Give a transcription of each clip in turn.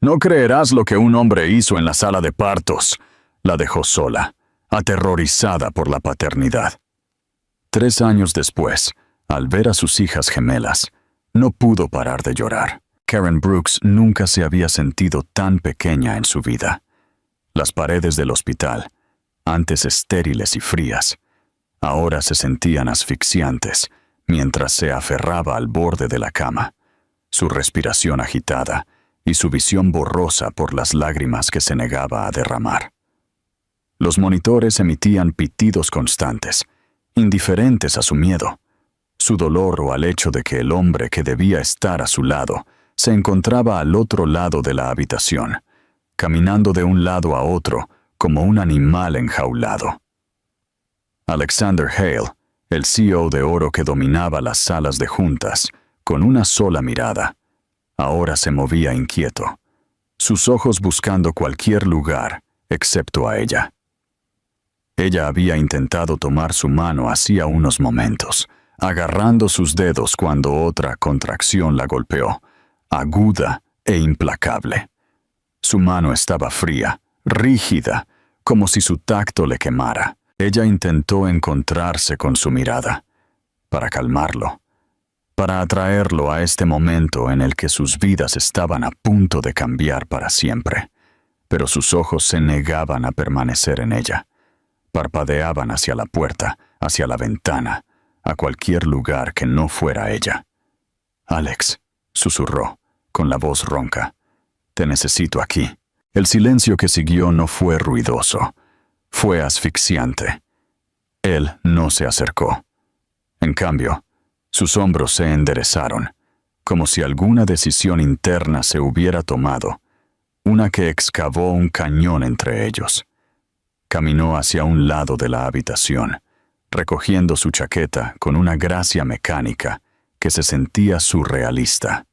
No creerás lo que un hombre hizo en la sala de partos. La dejó sola, aterrorizada por la paternidad. 3 años después, al ver a sus hijas gemelas, no pudo parar de llorar. Karen Brooks nunca se había sentido tan pequeña en su vida. Las paredes del hospital, antes estériles y frías, ahora se sentían asfixiantes mientras se aferraba al borde de la cama, su respiración agitada y su visión borrosa por las lágrimas que se negaba a derramar. Los monitores emitían pitidos constantes, indiferentes a su miedo, su dolor o al hecho de que el hombre que debía estar a su lado se encontraba al otro lado de la habitación, caminando de un lado a otro como un animal enjaulado. Alexander Hale, el CEO de oro que dominaba las salas de juntas, con una sola mirada, ahora se movía inquieto, sus ojos buscando cualquier lugar excepto a ella. Ella había intentado tomar su mano hacía unos momentos, agarrando sus dedos cuando otra contracción la golpeó, aguda e implacable. Su mano estaba fría, rígida, como si su tacto le quemara. Ella intentó encontrarse con su mirada, para calmarlo, para atraerlo a este momento en el que sus vidas estaban a punto de cambiar para siempre, pero sus ojos se negaban a permanecer en ella. Parpadeaban hacia la puerta, hacia la ventana, a cualquier lugar que no fuera ella. «Alex», susurró, con la voz ronca, «te necesito aquí». El silencio que siguió no fue ruidoso, fue asfixiante. Él no se acercó. En cambio, sus hombros se enderezaron, como si alguna decisión interna se hubiera tomado, una que excavó un cañón entre ellos. Caminó hacia un lado de la habitación, recogiendo su chaqueta con una gracia mecánica que se sentía surrealista.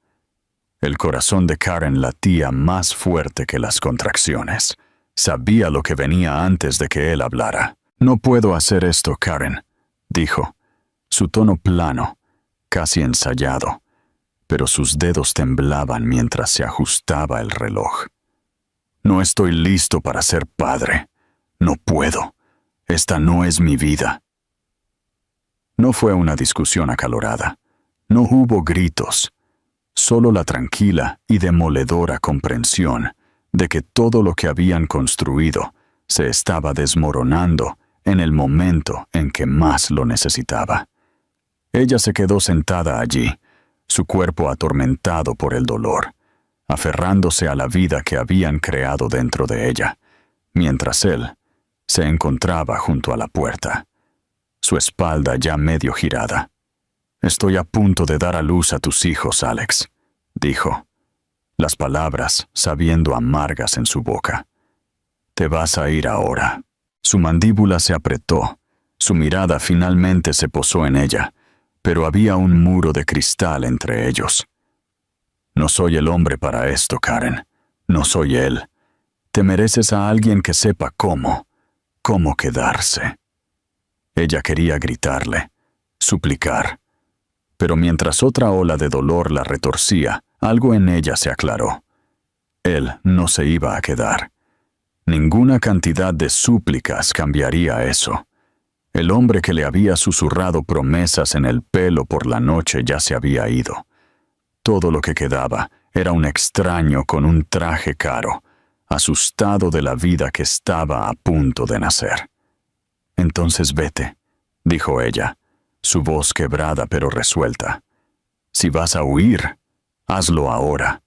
El corazón de Karen latía más fuerte que las contracciones. Sabía lo que venía antes de que él hablara. «No puedo hacer esto, Karen», dijo, su tono plano, casi ensayado, pero sus dedos temblaban mientras se ajustaba el reloj. «No estoy listo para ser padre. No puedo. Esta no es mi vida». No fue una discusión acalorada. No hubo gritos. Solo la tranquila y demoledora comprensión de que todo lo que habían construido se estaba desmoronando en el momento en que más lo necesitaba. Ella se quedó sentada allí, su cuerpo atormentado por el dolor, aferrándose a la vida que habían creado dentro de ella, mientras él se encontraba junto a la puerta, su espalda ya medio girada. «Estoy a punto de dar a luz a tus hijos, Alex», dijo, las palabras sabiendo amargas en su boca. «Te vas a ir ahora». Su mandíbula se apretó, su mirada finalmente se posó en ella, pero había un muro de cristal entre ellos. «No soy el hombre para esto, Karen. No soy él. Te mereces a alguien que sepa cómo quedarse». Ella quería gritarle, suplicar, pero mientras otra ola de dolor la retorcía, algo en ella se aclaró. Él no se iba a quedar. Ninguna cantidad de súplicas cambiaría eso. El hombre que le había susurrado promesas en el pelo por la noche ya se había ido. Todo lo que quedaba era un extraño con un traje caro, asustado de la vida que estaba a punto de nacer. «Entonces vete», dijo ella, su voz quebrada pero resuelta. «Si vas a huir, hazlo ahora,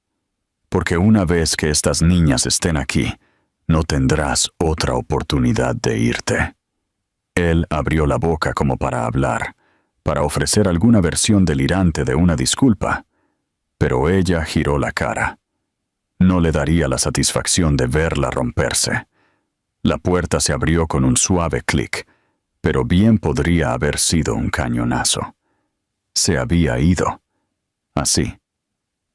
porque una vez que estas niñas estén aquí, no tendrás otra oportunidad de irte». Él abrió la boca como para hablar, para ofrecer alguna versión delirante de una disculpa, pero ella giró la cara. No le daría la satisfacción de verla romperse. La puerta se abrió con un suave clic, pero bien podría haber sido un cañonazo. Se había ido. Así,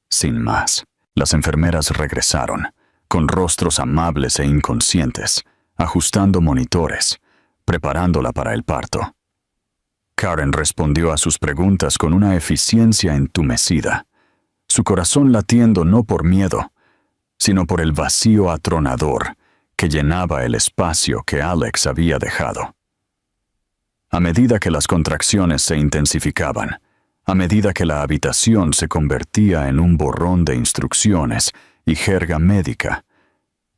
sin más. Las enfermeras regresaron, con rostros amables e inconscientes, ajustando monitores, preparándola para el parto. Karen respondió a sus preguntas con una eficiencia entumecida, su corazón latiendo no por miedo, sino por el vacío atronador que llenaba el espacio que Alex había dejado. A medida que las contracciones se intensificaban, a medida que la habitación se convertía en un borrón de instrucciones y jerga médica,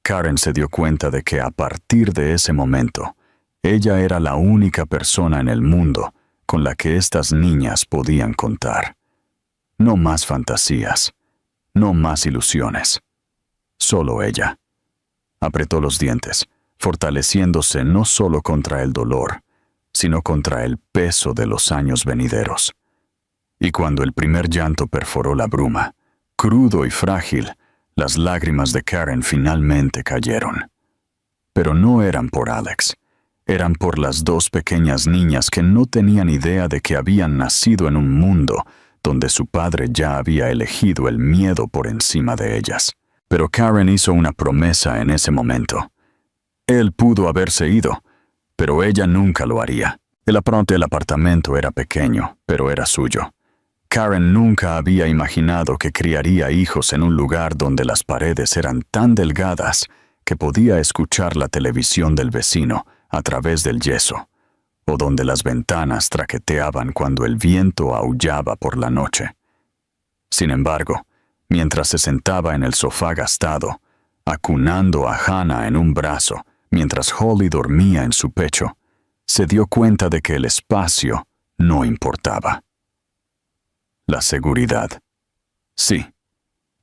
Karen se dio cuenta de que a partir de ese momento, ella era la única persona en el mundo con la que estas niñas podían contar. No más fantasías, no más ilusiones. Solo ella. Apretó los dientes, fortaleciéndose no solo contra el dolor, sino contra el peso de los años venideros. Y cuando el primer llanto perforó la bruma, crudo y frágil, las lágrimas de Karen finalmente cayeron. Pero no eran por Alex. Eran por las dos pequeñas niñas que no tenían idea de que habían nacido en un mundo donde su padre ya había elegido el miedo por encima de ellas. Pero Karen hizo una promesa en ese momento. Él pudo haberse ido, pero ella nunca lo haría. El apartamento era pequeño, pero era suyo. Karen nunca había imaginado que criaría hijos en un lugar donde las paredes eran tan delgadas que podía escuchar la televisión del vecino a través del yeso, o donde las ventanas traqueteaban cuando el viento aullaba por la noche. Sin embargo, mientras se sentaba en el sofá gastado, acunando a Hannah en un brazo, mientras Holly dormía en su pecho, se dio cuenta de que el espacio no importaba. La seguridad. Sí.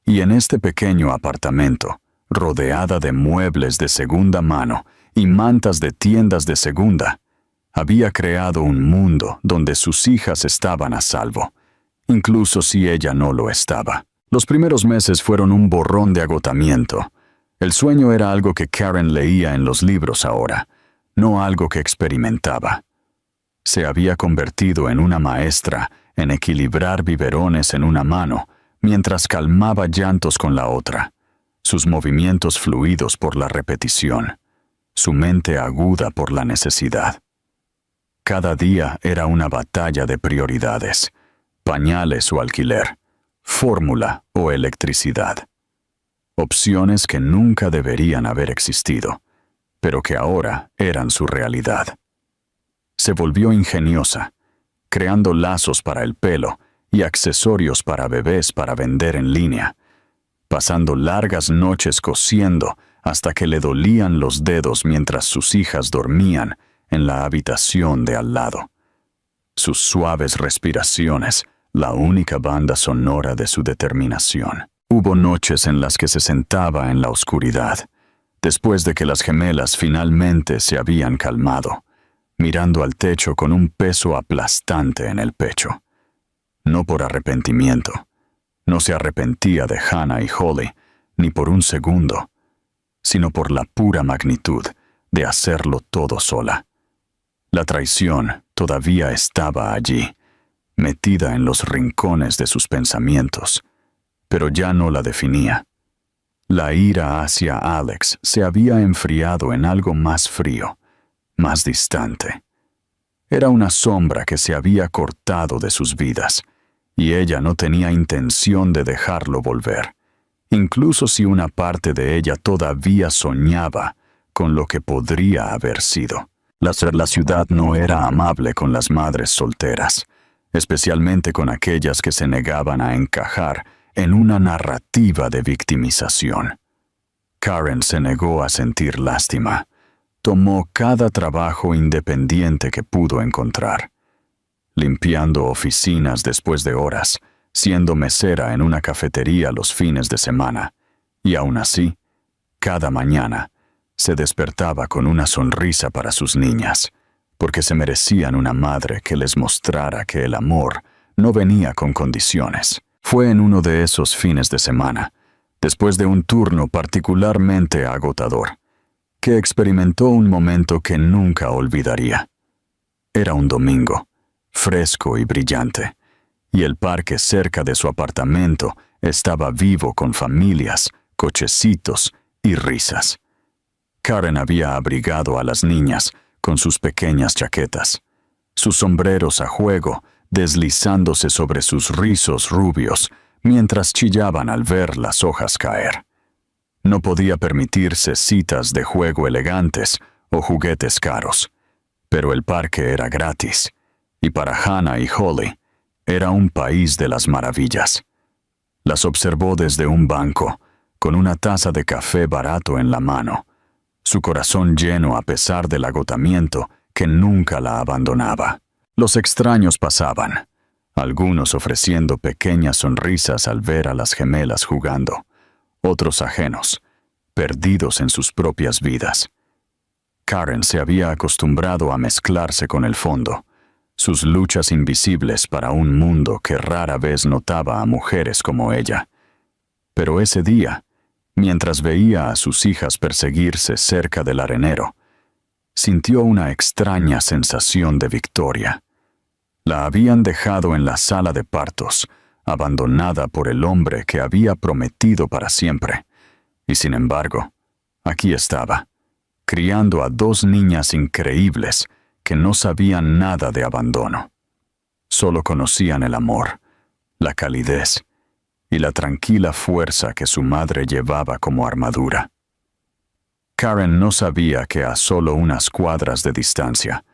Y en este pequeño apartamento, rodeada de muebles de segunda mano y mantas de tiendas de segunda, había creado un mundo donde sus hijas estaban a salvo, incluso si ella no lo estaba. Los primeros meses fueron un borrón de agotamiento. El sueño era algo que Karen leía en los libros ahora, no algo que experimentaba. Se había convertido en una maestra en equilibrar biberones en una mano, mientras calmaba llantos con la otra, sus movimientos fluidos por la repetición, su mente aguda por la necesidad. Cada día era una batalla de prioridades, pañales o alquiler, fórmula o electricidad. Opciones que nunca deberían haber existido, pero que ahora eran su realidad. Se volvió ingeniosa, creando lazos para el pelo y accesorios para bebés para vender en línea, pasando largas noches cosiendo hasta que le dolían los dedos mientras sus hijas dormían en la habitación de al lado. Sus suaves respiraciones, la única banda sonora de su determinación. Hubo noches en las que se sentaba en la oscuridad, después de que las gemelas finalmente se habían calmado, mirando al techo con un peso aplastante en el pecho. No por arrepentimiento. No se arrepentía de Hannah y Holly, ni por un segundo, sino por la pura magnitud de hacerlo todo sola. La traición todavía estaba allí, metida en los rincones de sus pensamientos, pero ya no la definía. La ira hacia Alex se había enfriado en algo más frío, más distante. Era una sombra que se había cortado de sus vidas, y ella no tenía intención de dejarlo volver, incluso si una parte de ella todavía soñaba con lo que podría haber sido. La ciudad no era amable con las madres solteras, especialmente con aquellas que se negaban a encajar en una narrativa de victimización. Karen se negó a sentir lástima. Tomó cada trabajo independiente que pudo encontrar, limpiando oficinas después de horas, siendo mesera en una cafetería los fines de semana, y aún así, cada mañana, se despertaba con una sonrisa para sus niñas, porque se merecían una madre que les mostrara que el amor no venía con condiciones. Fue en uno de esos fines de semana, después de un turno particularmente agotador, que experimentó un momento que nunca olvidaría. Era un domingo, fresco y brillante, y el parque cerca de su apartamento estaba vivo con familias, cochecitos y risas. Karen había abrigado a las niñas con sus pequeñas chaquetas, sus sombreros a juego deslizándose sobre sus rizos rubios mientras chillaban al ver las hojas caer. No podía permitirse citas de juego elegantes o juguetes caros, pero el parque era gratis, y para Hannah y Holly era un país de las maravillas. Las observó desde un banco, con una taza de café barato en la mano, su corazón lleno a pesar del agotamiento que nunca la abandonaba. Los extraños pasaban, algunos ofreciendo pequeñas sonrisas al ver a las gemelas jugando, otros ajenos, perdidos en sus propias vidas. Karen se había acostumbrado a mezclarse con el fondo, sus luchas invisibles para un mundo que rara vez notaba a mujeres como ella. Pero ese día, mientras veía a sus hijas perseguirse cerca del arenero, sintió una extraña sensación de victoria. La habían dejado en la sala de partos, abandonada por el hombre que había prometido para siempre. Y sin embargo, aquí estaba, criando a dos niñas increíbles que no sabían nada de abandono. Solo conocían el amor, la calidez y la tranquila fuerza que su madre llevaba como armadura. Karen no sabía que a solo unas cuadras de distancia,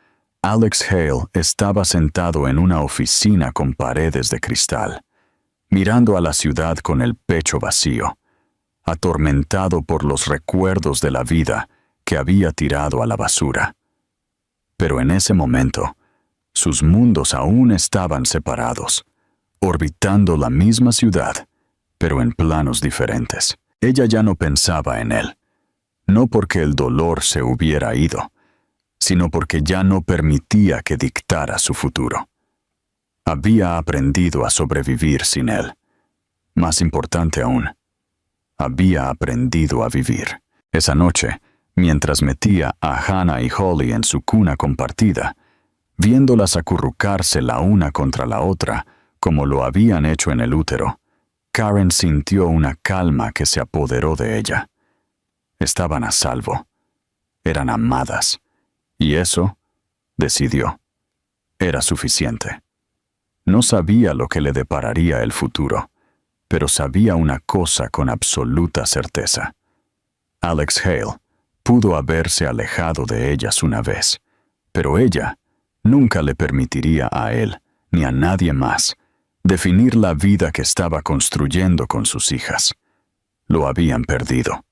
Alex Hale estaba sentado en una oficina con paredes de cristal, mirando a la ciudad con el pecho vacío, atormentado por los recuerdos de la vida que había tirado a la basura. Pero en ese momento, sus mundos aún estaban separados, orbitando la misma ciudad, pero en planos diferentes. Ella ya no pensaba en él, no porque el dolor se hubiera ido, sino porque ya no permitía que dictara su futuro. Había aprendido a sobrevivir sin él. Más importante aún, había aprendido a vivir. Esa noche, mientras metía a Hannah y Holly en su cuna compartida, viéndolas acurrucarse la una contra la otra, como lo habían hecho en el útero, Karen sintió una calma que se apoderó de ella. Estaban a salvo. Eran amadas. Y eso, decidió, era suficiente. No sabía lo que le depararía el futuro, pero sabía una cosa con absoluta certeza. Alex Hale pudo haberse alejado de ellas una vez, pero ella nunca le permitiría a él, ni a nadie más, definir la vida que estaba construyendo con sus hijas. Lo habían perdido,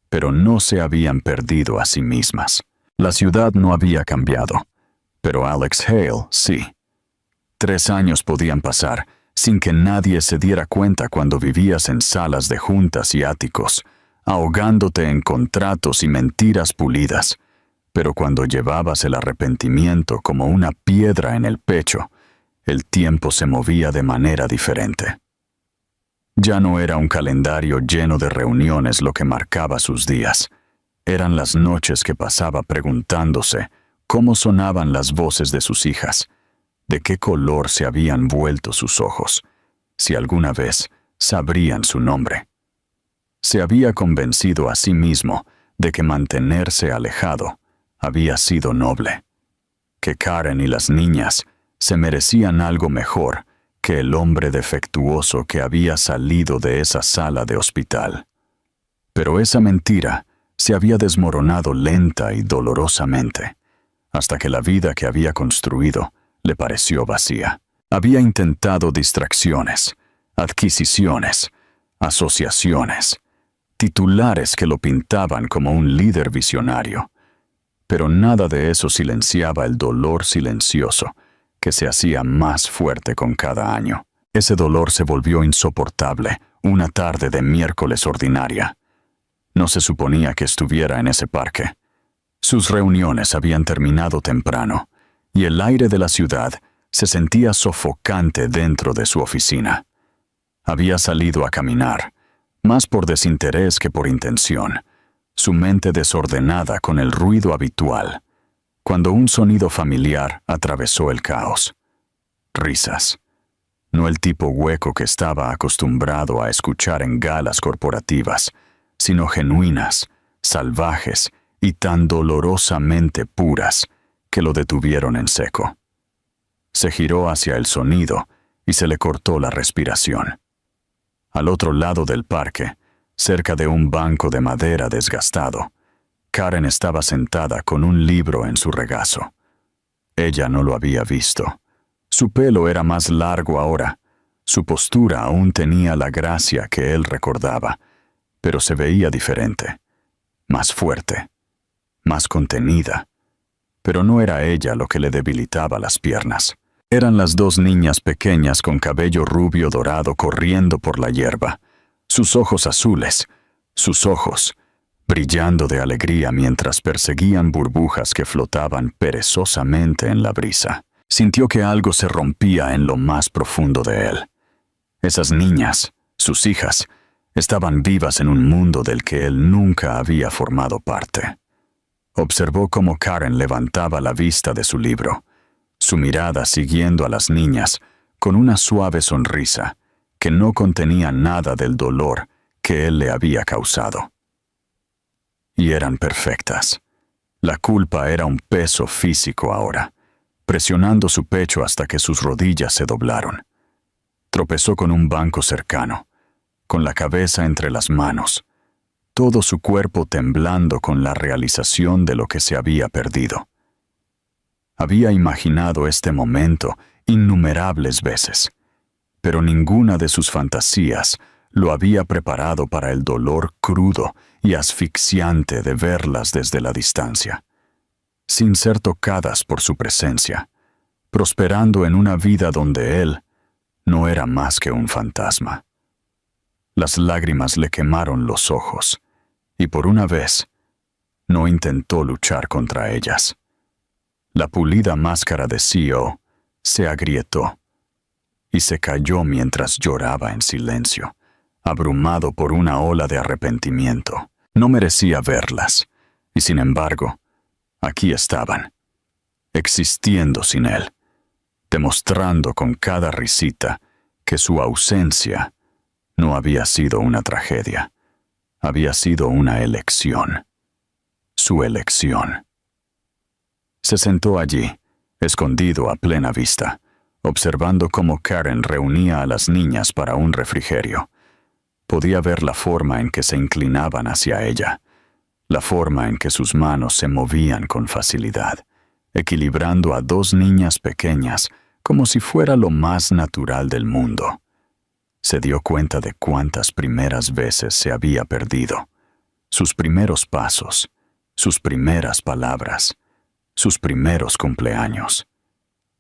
pero no se habían perdido a sí mismas. La ciudad no había cambiado, pero Alex Hale sí. 3 años podían pasar sin que nadie se diera cuenta cuando vivías en salas de juntas y áticos, ahogándote en contratos y mentiras pulidas, pero cuando llevabas el arrepentimiento como una piedra en el pecho, el tiempo se movía de manera diferente. Ya no era un calendario lleno de reuniones lo que marcaba sus días. Eran las noches que pasaba preguntándose cómo sonaban las voces de sus hijas, de qué color se habían vuelto sus ojos, si alguna vez sabrían su nombre. Se había convencido a sí mismo de que mantenerse alejado había sido noble, que Karen y las niñas se merecían algo mejor que el hombre defectuoso que había salido de esa sala de hospital. Pero esa mentira se había desmoronado lenta y dolorosamente, hasta que la vida que había construido le pareció vacía. Había intentado distracciones, adquisiciones, asociaciones, titulares que lo pintaban como un líder visionario, pero nada de eso silenciaba el dolor silencioso que se hacía más fuerte con cada año. Ese dolor se volvió insoportable una tarde de miércoles ordinaria. No se suponía que estuviera en ese parque. Sus reuniones habían terminado temprano, y el aire de la ciudad se sentía sofocante dentro de su oficina. Había salido a caminar, más por desinterés que por intención, su mente desordenada con el ruido habitual, cuando un sonido familiar atravesó el caos. Risas. No el tipo hueco que estaba acostumbrado a escuchar en galas corporativas, sino genuinas, salvajes y tan dolorosamente puras que lo detuvieron en seco. Se giró hacia el sonido y se le cortó la respiración. Al otro lado del parque, cerca de un banco de madera desgastado. Karen estaba sentada con un libro en su regazo. Ella no lo había visto. Su pelo era más largo ahora. Su postura aún tenía la gracia que él recordaba, pero se veía diferente, más fuerte, más contenida. Pero no era ella lo que le debilitaba las piernas. Eran las dos niñas pequeñas con cabello rubio dorado corriendo por la hierba, sus ojos azules, sus ojos, brillando de alegría mientras perseguían burbujas que flotaban perezosamente en la brisa. Sintió que algo se rompía en lo más profundo de él. Esas niñas, sus hijas, estaban vivas en un mundo del que él nunca había formado parte. Observó cómo Karen levantaba la vista de su libro, su mirada siguiendo a las niñas con una suave sonrisa que no contenía nada del dolor que él le había causado. Y eran perfectas. La culpa era un peso físico ahora, presionando su pecho hasta que sus rodillas se doblaron. Tropezó con un banco cercano, con la cabeza entre las manos, todo su cuerpo temblando con la realización de lo que se había perdido. Había imaginado este momento innumerables veces, pero ninguna de sus fantasías lo había preparado para el dolor crudo y asfixiante de verlas desde la distancia, sin ser tocadas por su presencia, prosperando en una vida donde él no era más que un fantasma. Las lágrimas le quemaron los ojos, y por una vez no intentó luchar contra ellas. La pulida máscara de CEO se agrietó y se cayó mientras lloraba en silencio, abrumado por una ola de arrepentimiento. No merecía verlas, y sin embargo, aquí estaban, existiendo sin él, demostrando con cada risita que su ausencia no había sido una tragedia, había sido una elección, su elección. Se sentó allí, escondido a plena vista, observando cómo Karen reunía a las niñas para un refrigerio. Podía ver la forma en que se inclinaban hacia ella, la forma en que sus manos se movían con facilidad, equilibrando a dos niñas pequeñas como si fuera lo más natural del mundo. Se dio cuenta de cuántas primeras veces se había perdido, sus primeros pasos, sus primeras palabras, sus primeros cumpleaños,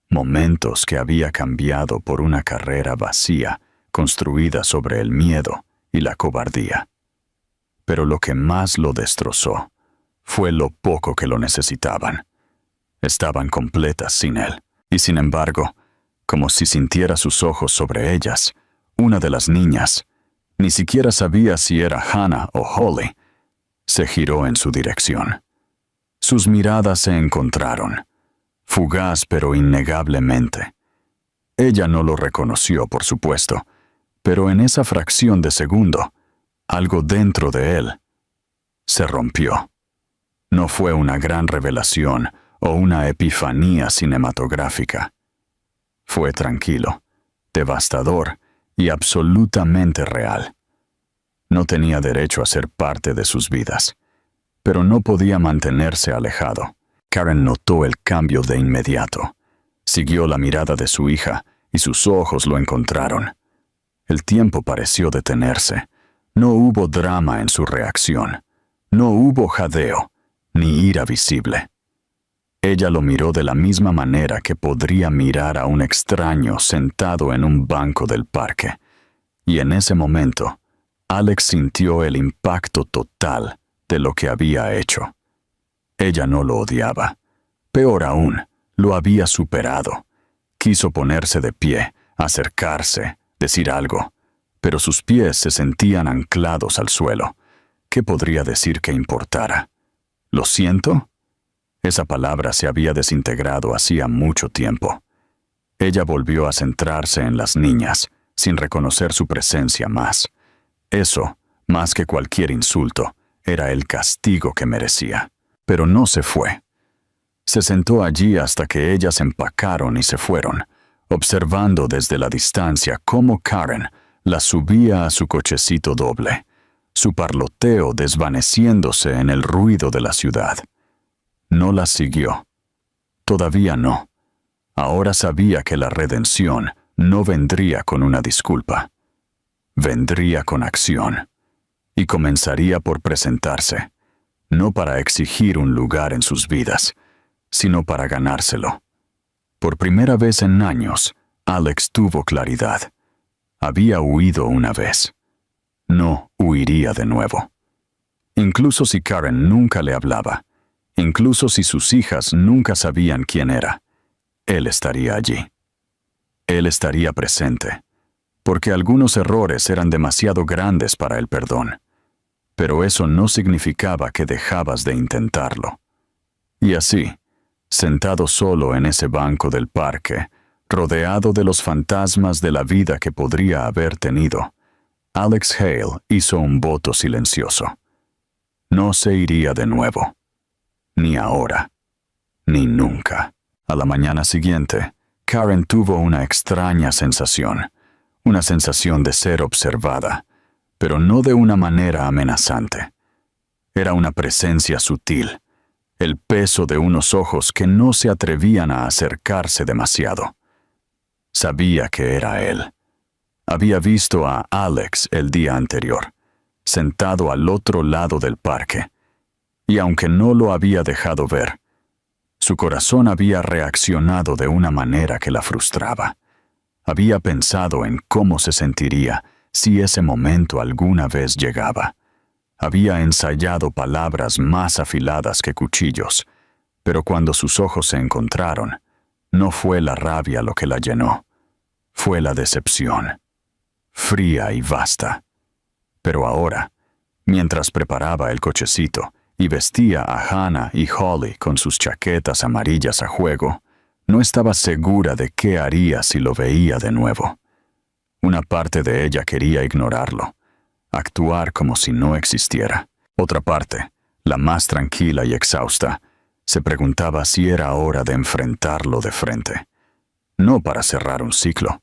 momentos que había cambiado por una carrera vacía construida sobre el miedo y la cobardía. Pero lo que más lo destrozó fue lo poco que lo necesitaban. Estaban completas sin él, y sin embargo, como si sintiera sus ojos sobre ellas, una de las niñas, ni siquiera sabía si era Hannah o Holly, se giró en su dirección. Sus miradas se encontraron, fugaz pero innegablemente. Ella no lo reconoció, por supuesto, pero en esa fracción de segundo, algo dentro de él se rompió. No fue una gran revelación o una epifanía cinematográfica. Fue tranquilo, devastador y absolutamente real. No tenía derecho a ser parte de sus vidas, pero no podía mantenerse alejado. Karen notó el cambio de inmediato. Siguió la mirada de su hija y sus ojos lo encontraron. El tiempo pareció detenerse. No hubo drama en su reacción. No hubo jadeo, ni ira visible. Ella lo miró de la misma manera que podría mirar a un extraño sentado en un banco del parque. Y en ese momento, Alex sintió el impacto total de lo que había hecho. Ella no lo odiaba. Peor aún, lo había superado. Quiso ponerse de pie, acercarse, decir algo, pero sus pies se sentían anclados al suelo. ¿Qué podría decir que importara? ¿Lo siento? Esa palabra se había desintegrado hacía mucho tiempo. Ella volvió a centrarse en las niñas, sin reconocer su presencia más. Eso, más que cualquier insulto, era el castigo que merecía. Pero no se fue. Se sentó allí hasta que ellas empacaron y se fueron, observando desde la distancia cómo Karen la subía a su cochecito doble, su parloteo desvaneciéndose en el ruido de la ciudad. No las siguió. Todavía no. Ahora sabía que la redención no vendría con una disculpa. Vendría con acción. Y comenzaría por presentarse, no para exigir un lugar en sus vidas, sino para ganárselo. Por primera vez en años, Alex tuvo claridad. Había huido una vez. No huiría de nuevo. Incluso si Karen nunca le hablaba, incluso si sus hijas nunca sabían quién era, él estaría allí. Él estaría presente, porque algunos errores eran demasiado grandes para el perdón. Pero eso no significaba que dejabas de intentarlo. Y así, sentado solo en ese banco del parque, rodeado de los fantasmas de la vida que podría haber tenido, Alex Hale hizo un voto silencioso. No se iría de nuevo. Ni ahora. Ni nunca. A la mañana siguiente, Karen tuvo una extraña sensación. Una sensación de ser observada, pero no de una manera amenazante. Era una presencia sutil, el peso de unos ojos que no se atrevían a acercarse demasiado. Sabía que era él. Había visto a Alex el día anterior, sentado al otro lado del parque, y aunque no lo había dejado ver, su corazón había reaccionado de una manera que la frustraba. Había pensado en cómo se sentiría si ese momento alguna vez llegaba. Había ensayado palabras más afiladas que cuchillos, pero cuando sus ojos se encontraron, no fue la rabia lo que la llenó, fue la decepción, fría y vasta. Pero ahora, mientras preparaba el cochecito y vestía a Hannah y Holly con sus chaquetas amarillas a juego, no estaba segura de qué haría si lo veía de nuevo. Una parte de ella quería ignorarlo, actuar como si no existiera. Otra parte, la más tranquila y exhausta, se preguntaba si era hora de enfrentarlo de frente. No para cerrar un ciclo,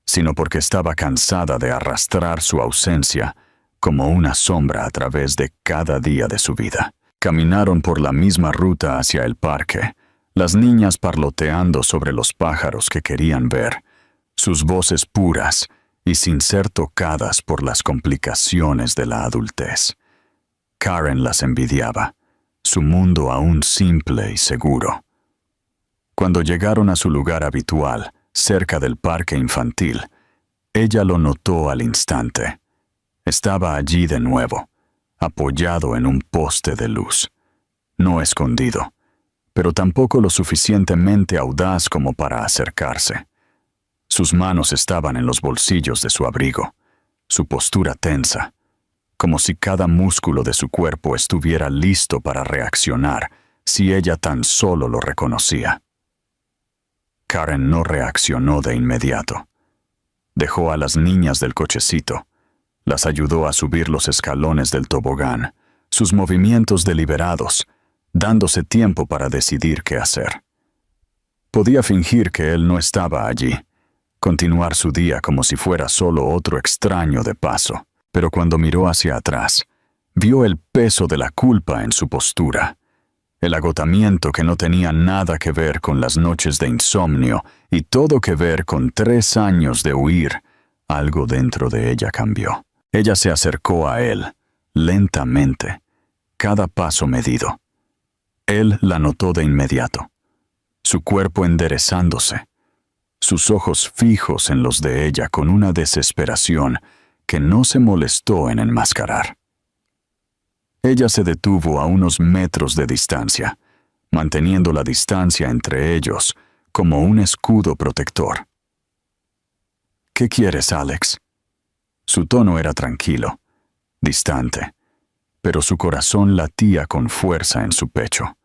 sino porque estaba cansada de arrastrar su ausencia como una sombra a través de cada día de su vida. Caminaron por la misma ruta hacia el parque, las niñas parloteando sobre los pájaros que querían ver, sus voces puras y sin ser tocadas por las complicaciones de la adultez. Karen las envidiaba, su mundo aún simple y seguro. Cuando llegaron a su lugar habitual, cerca del parque infantil, ella lo notó al instante. Estaba allí de nuevo, apoyado en un poste de luz. No escondido, pero tampoco lo suficientemente audaz como para acercarse. Sus manos estaban en los bolsillos de su abrigo, su postura tensa, como si cada músculo de su cuerpo estuviera listo para reaccionar si ella tan solo lo reconocía. Karen no reaccionó de inmediato. Dejó a las niñas del cochecito, las ayudó a subir los escalones del tobogán, sus movimientos deliberados, dándose tiempo para decidir qué hacer. Podía fingir que él no estaba allí, continuar su día como si fuera solo otro extraño de paso, pero cuando miró hacia atrás, vio el peso de la culpa en su postura, el agotamiento que no tenía nada que ver con las noches de insomnio y todo que ver con 3 años de huir. Algo dentro de ella cambió. Ella se acercó a él, lentamente, cada paso medido. Él la notó de inmediato, su cuerpo enderezándose, sus ojos fijos en los de ella con una desesperación que no se molestó en enmascarar. Ella se detuvo a unos metros de distancia, manteniendo la distancia entre ellos como un escudo protector. ¿Qué quieres, Alex? Su tono era tranquilo, distante, pero su corazón latía con fuerza en su pecho.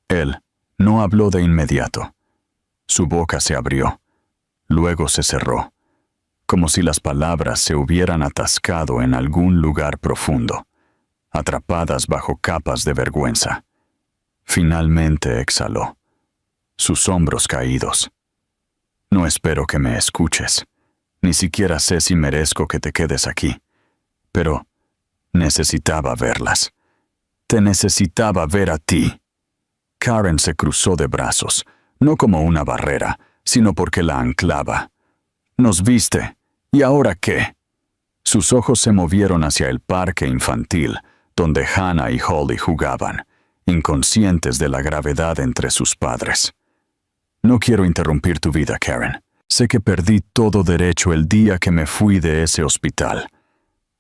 Él no habló de inmediato. Su boca se abrió, luego se cerró, como si las palabras se hubieran atascado en algún lugar profundo, atrapadas bajo capas de vergüenza. Finalmente exhaló, sus hombros caídos. No espero que me escuches. Ni siquiera sé si merezco que te quedes aquí. Pero Necesitaba verlas. Te necesitaba ver a ti. Karen se cruzó de brazos, no como una barrera, sino porque la anclaba. Nos viste. ¿Y ahora qué? Sus ojos se movieron hacia el parque infantil, donde Hannah y Holly jugaban, inconscientes de la gravedad entre sus padres. No quiero interrumpir tu vida, Karen. Sé que perdí todo derecho el día que me fui de ese hospital.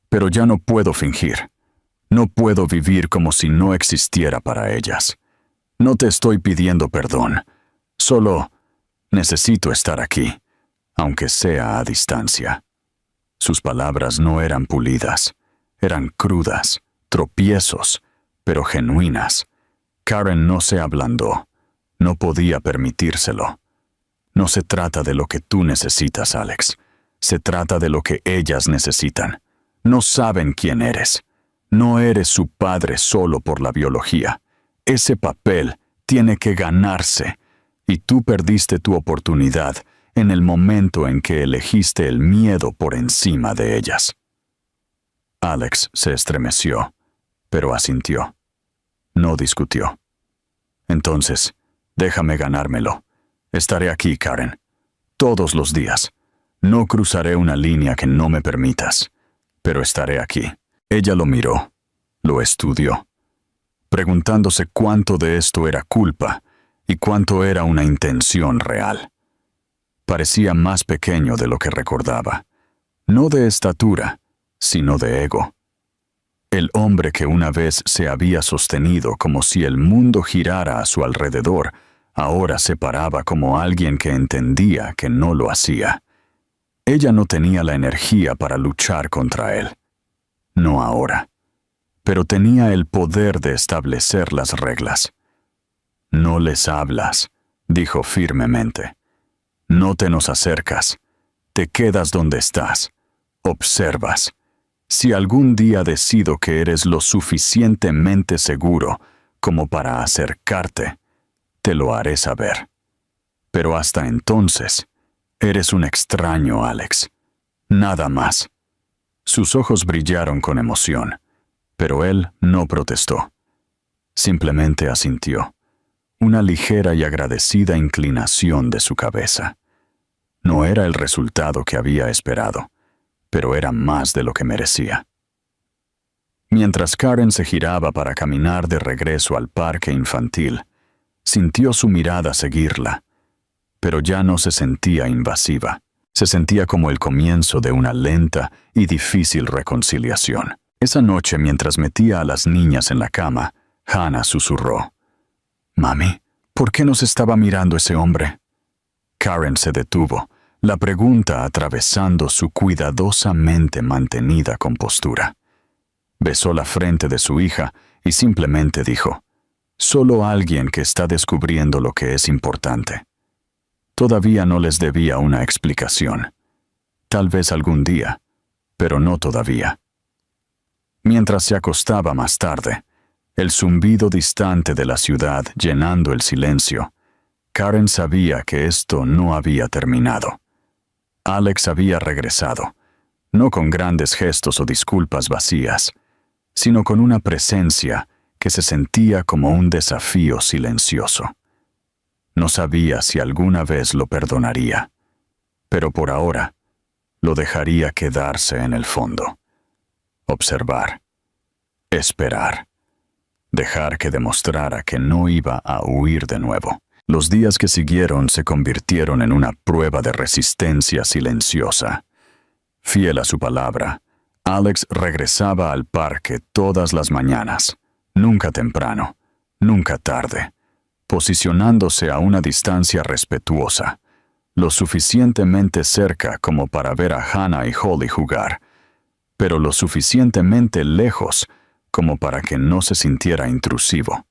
Pero ya no puedo fingir. No puedo vivir como si no existiera para ellas. No te estoy pidiendo perdón. Solo necesito estar aquí, aunque sea a distancia. Sus palabras no eran pulidas. Eran crudas, tropiezos, pero genuinas. Karen no se ablandó. No podía permitírselo. No se trata de lo que tú necesitas, Alex. Se trata de lo que ellas necesitan. No saben quién eres. No eres su padre solo por la biología. Ese papel tiene que ganarse. Y tú perdiste tu oportunidad en el momento en que elegiste el miedo por encima de ellas. Alex se estremeció, pero asintió. No discutió. Entonces, déjame ganármelo. Estaré aquí, Karen. Todos los días. No cruzaré una línea que no me permitas. Pero estaré aquí. Ella lo miró. Lo estudió. Preguntándose cuánto de esto era culpa y cuánto era una intención real. Parecía más pequeño de lo que recordaba. No de estatura, sino de ego. El hombre que una vez se había sostenido como si el mundo girara a su alrededor, ahora se paraba como alguien que entendía que no lo hacía. Ella no tenía la energía para luchar contra él. No ahora. Pero tenía el poder de establecer las reglas. No les hablas, dijo firmemente. No te nos acercas. Te quedas donde estás. Observas. Si algún día decido que eres lo suficientemente seguro como para acercarte, te lo haré saber. Pero hasta entonces, eres un extraño, Alex. Nada más. Sus ojos brillaron con emoción, pero él no protestó. Simplemente asintió. Una ligera y agradecida inclinación de su cabeza. No era el resultado que había esperado, pero era más de lo que merecía. Mientras Karen se giraba para caminar de regreso al parque infantil, sintió su mirada seguirla, pero ya no se sentía invasiva. Se sentía como el comienzo de una lenta y difícil reconciliación. Esa noche, mientras metía a las niñas en la cama, Hannah susurró: «Mami, ¿por qué nos estaba mirando ese hombre?» Karen se detuvo, la pregunta atravesando su cuidadosamente mantenida compostura. Besó la frente de su hija y simplemente dijo: «Solo alguien que está descubriendo lo que es importante». Todavía no les debía una explicación. Tal vez algún día, pero no todavía. Mientras se acostaba más tarde, el zumbido distante de la ciudad llenando el silencio, Karen sabía que esto no había terminado. Alex había regresado, no con grandes gestos o disculpas vacías, sino con una presencia que se sentía como un desafío silencioso. No sabía si alguna vez lo perdonaría, pero por ahora lo dejaría quedarse en el fondo. Observar. Esperar. Dejar que demostrara que no iba a huir de nuevo. Los días que siguieron se convirtieron en una prueba de resistencia silenciosa. Fiel a su palabra, Alex regresaba al parque todas las mañanas, nunca temprano, nunca tarde, posicionándose a una distancia respetuosa, lo suficientemente cerca como para ver a Hannah y Holly jugar, pero lo suficientemente lejos como para que no se sintiera intrusivo.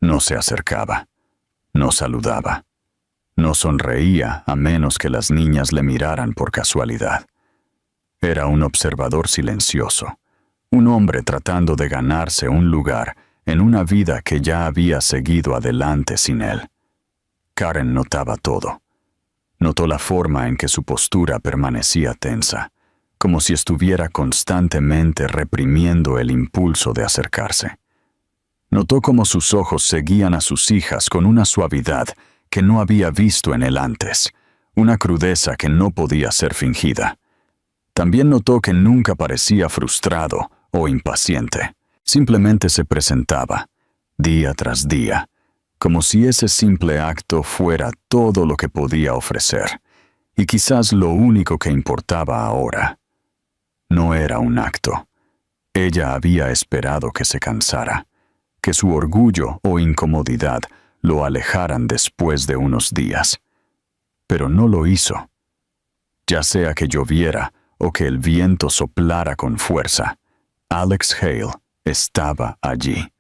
No se acercaba, no saludaba, no sonreía a menos que las niñas le miraran por casualidad. Era un observador silencioso, un hombre tratando de ganarse un lugar en una vida que ya había seguido adelante sin él. Karen notaba todo. Notó la forma en que su postura permanecía tensa, como si estuviera constantemente reprimiendo el impulso de acercarse. Notó cómo sus ojos seguían a sus hijas con una suavidad que no había visto en él antes, una crudeza que no podía ser fingida. También notó que nunca parecía frustrado o impaciente. Simplemente se presentaba, día tras día, como si ese simple acto fuera todo lo que podía ofrecer, y quizás lo único que importaba ahora. No era un acto. Ella había esperado que se cansara, que su orgullo o incomodidad lo alejaran después de unos días. Pero no lo hizo. Ya sea que lloviera o que el viento soplara con fuerza, Alex Hale estaba allí,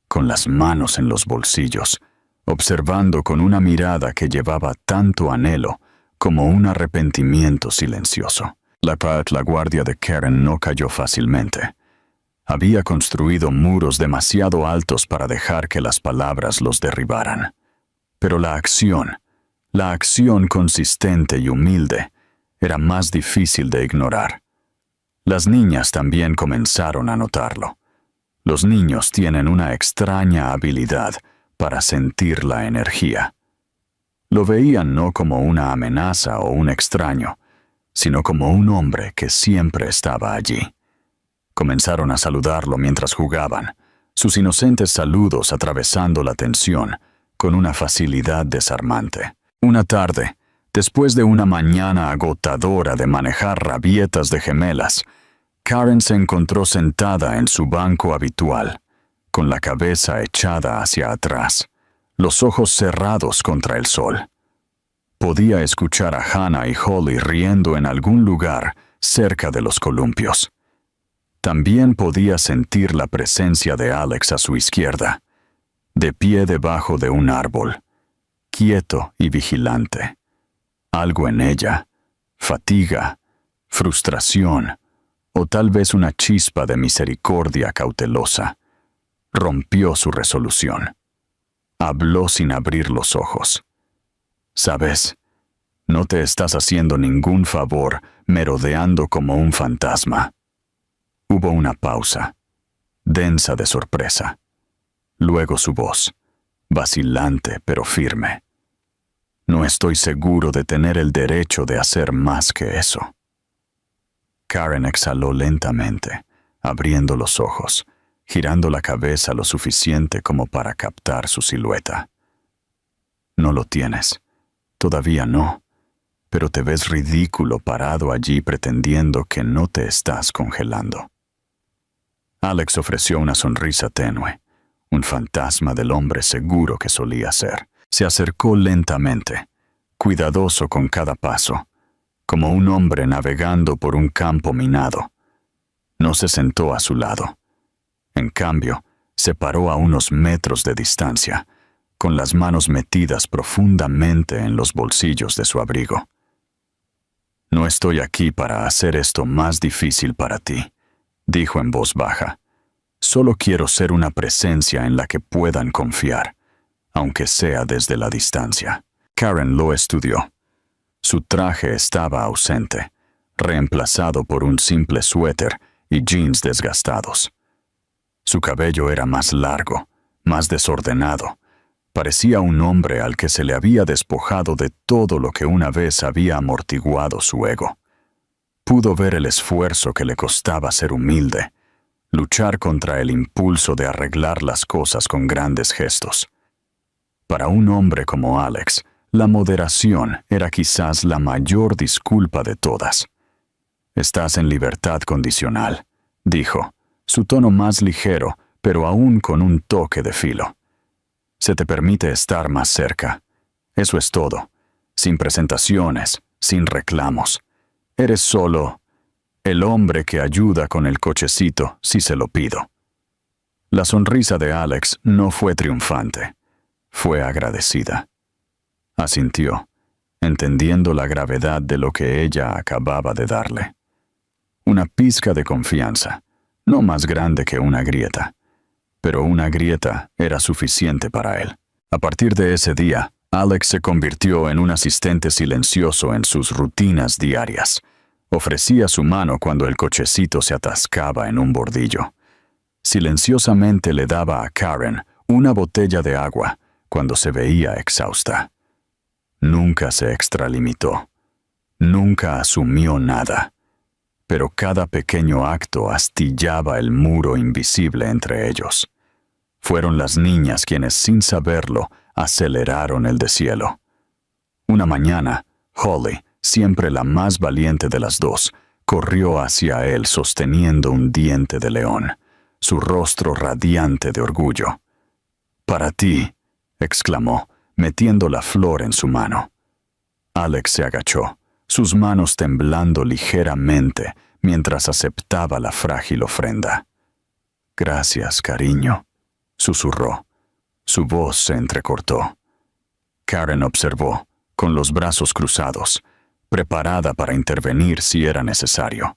con las manos en los bolsillos, observando con una mirada que llevaba tanto anhelo como un arrepentimiento silencioso. La guardia de Karen no cayó fácilmente. Había construido muros demasiado altos para dejar que las palabras los derribaran. Pero la acción consistente y humilde, era más difícil de ignorar. Las niñas también comenzaron a notarlo. Los niños tienen una extraña habilidad para sentir la energía. Lo veían no como una amenaza o un extraño, sino como un hombre que siempre estaba allí. Comenzaron a saludarlo mientras jugaban, sus inocentes saludos atravesando la tensión con una facilidad desarmante. Una tarde, después de una mañana agotadora de manejar rabietas de gemelas, Karen se encontró sentada en su banco habitual, con la cabeza echada hacia atrás, los ojos cerrados contra el sol. Podía escuchar a Hannah y Holly riendo en algún lugar cerca de los columpios. También podía sentir la presencia de Alex a su izquierda, de pie debajo de un árbol, quieto y vigilante. Algo en ella, fatiga, frustración, o tal vez una chispa de misericordia cautelosa, rompió su resolución. Habló sin abrir los ojos. «Sabes, no te estás haciendo ningún favor merodeando como un fantasma». Hubo una pausa, densa de sorpresa. Luego su voz, vacilante pero firme. «No estoy seguro de tener el derecho de hacer más que eso». Karen exhaló lentamente, abriendo los ojos, girando la cabeza lo suficiente como para captar su silueta. «No lo tienes. Todavía no. Pero te ves ridículo parado allí pretendiendo que no te estás congelando». Alex ofreció una sonrisa tenue, un fantasma del hombre seguro que solía ser. Se acercó lentamente, cuidadoso con cada paso, como un hombre navegando por un campo minado. No se sentó a su lado. En cambio, se paró a unos metros de distancia, con las manos metidas profundamente en los bolsillos de su abrigo. «No estoy aquí para hacer esto más difícil para ti», dijo en voz baja. «Solo quiero ser una presencia en la que puedan confiar, aunque sea desde la distancia». Karen lo estudió. Su traje estaba ausente, reemplazado por un simple suéter y jeans desgastados. Su cabello era más largo, más desordenado. Parecía un hombre al que se le había despojado de todo lo que una vez había amortiguado su ego. Pudo ver el esfuerzo que le costaba ser humilde, luchar contra el impulso de arreglar las cosas con grandes gestos. Para un hombre como Alex, la moderación era quizás la mayor disculpa de todas. «Estás en libertad condicional», dijo, su tono más ligero, pero aún con un toque de filo. «Se te permite estar más cerca. Eso es todo. Sin presentaciones, sin reclamos. Eres solo el hombre que ayuda con el cochecito si se lo pido». La sonrisa de Alex no fue triunfante. Fue agradecida. Asintió, entendiendo la gravedad de lo que ella acababa de darle. Una pizca de confianza, no más grande que una grieta. Pero una grieta era suficiente para él. A partir de ese día, Alex se convirtió en un asistente silencioso en sus rutinas diarias, Ofrecía su mano cuando el cochecito se atascaba en un bordillo. Silenciosamente le daba a Karen una botella de agua cuando se veía exhausta. Nunca se extralimitó. Nunca asumió nada. Pero cada pequeño acto astillaba el muro invisible entre ellos. Fueron las niñas quienes, sin saberlo, aceleraron el deshielo. Una mañana, Holly, siempre la más valiente de las dos, corrió hacia él sosteniendo un diente de león, su rostro radiante de orgullo. «Para ti», exclamó, metiendo la flor en su mano. Alex se agachó, sus manos temblando ligeramente mientras aceptaba la frágil ofrenda. «Gracias, cariño», susurró. Su voz se entrecortó. Karen observó, con los brazos cruzados, preparada para intervenir si era necesario.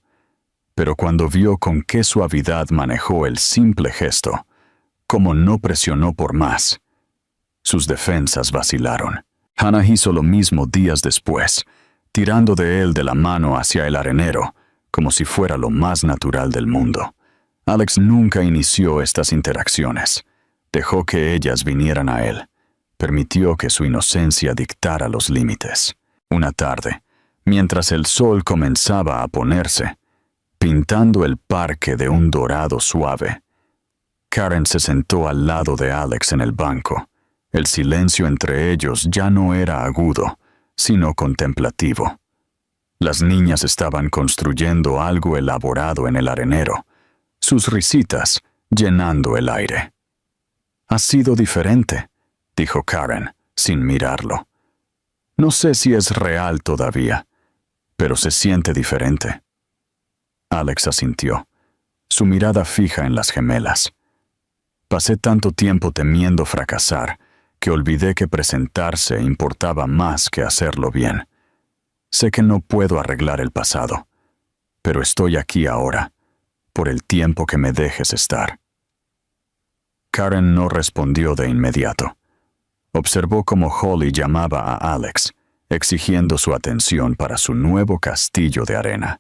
Pero cuando vio con qué suavidad manejó el simple gesto, como no presionó por más, sus defensas vacilaron. Hannah hizo lo mismo días después, tirando de él de la mano hacia el arenero, como si fuera lo más natural del mundo. Alex nunca inició estas interacciones. Dejó que ellas vinieran a él. Permitió que su inocencia dictara los límites. Una tarde, mientras el sol comenzaba a ponerse, pintando el parque de un dorado suave, Karen se sentó al lado de Alex en el banco. El silencio entre ellos ya no era agudo, sino contemplativo. Las niñas estaban construyendo algo elaborado en el arenero, sus risitas llenando el aire. «Ha sido diferente», dijo Karen, sin mirarlo. «No sé si es real todavía, pero se siente diferente». Alex asintió, su mirada fija en las gemelas. «Pasé tanto tiempo temiendo fracasar que olvidé que presentarse importaba más que hacerlo bien. Sé que no puedo arreglar el pasado, pero estoy aquí ahora, por el tiempo que me dejes estar». Karen no respondió de inmediato. Observó cómo Holly llamaba a Alex, exigiendo su atención para su nuevo castillo de arena.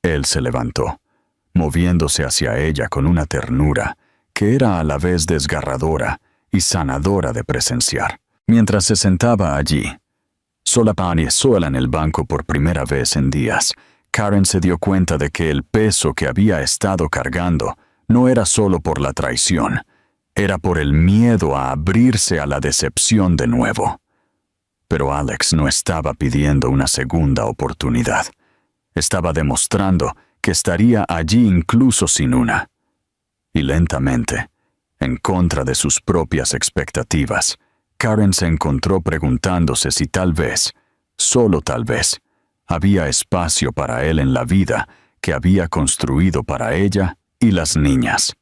Él se levantó, moviéndose hacia ella con una ternura que era a la vez desgarradora y sanadora de presenciar. Mientras se sentaba allí, sola en el banco por primera vez en días, Karen se dio cuenta de que el peso que había estado cargando no era solo por la traición, era por el miedo a abrirse a la decepción de nuevo. Pero Alex no estaba pidiendo una segunda oportunidad. Estaba demostrando que estaría allí incluso sin una. Y lentamente, en contra de sus propias expectativas, Karen se encontró preguntándose si tal vez, solo tal vez, había espacio para él en la vida que había construido para ella y las niñas.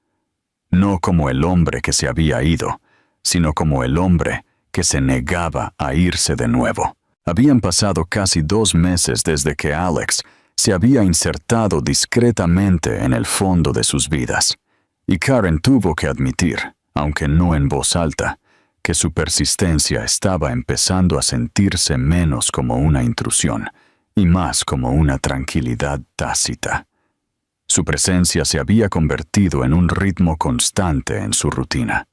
No como el hombre que se había ido, sino como el hombre que se negaba a irse de nuevo. Habían pasado casi 2 meses desde que Alex se había insertado discretamente en el fondo de sus vidas, y Karen tuvo que admitir, aunque no en voz alta, que su persistencia estaba empezando a sentirse menos como una intrusión y más como una tranquilidad tácita. Su presencia se había convertido en un ritmo constante en su rutina.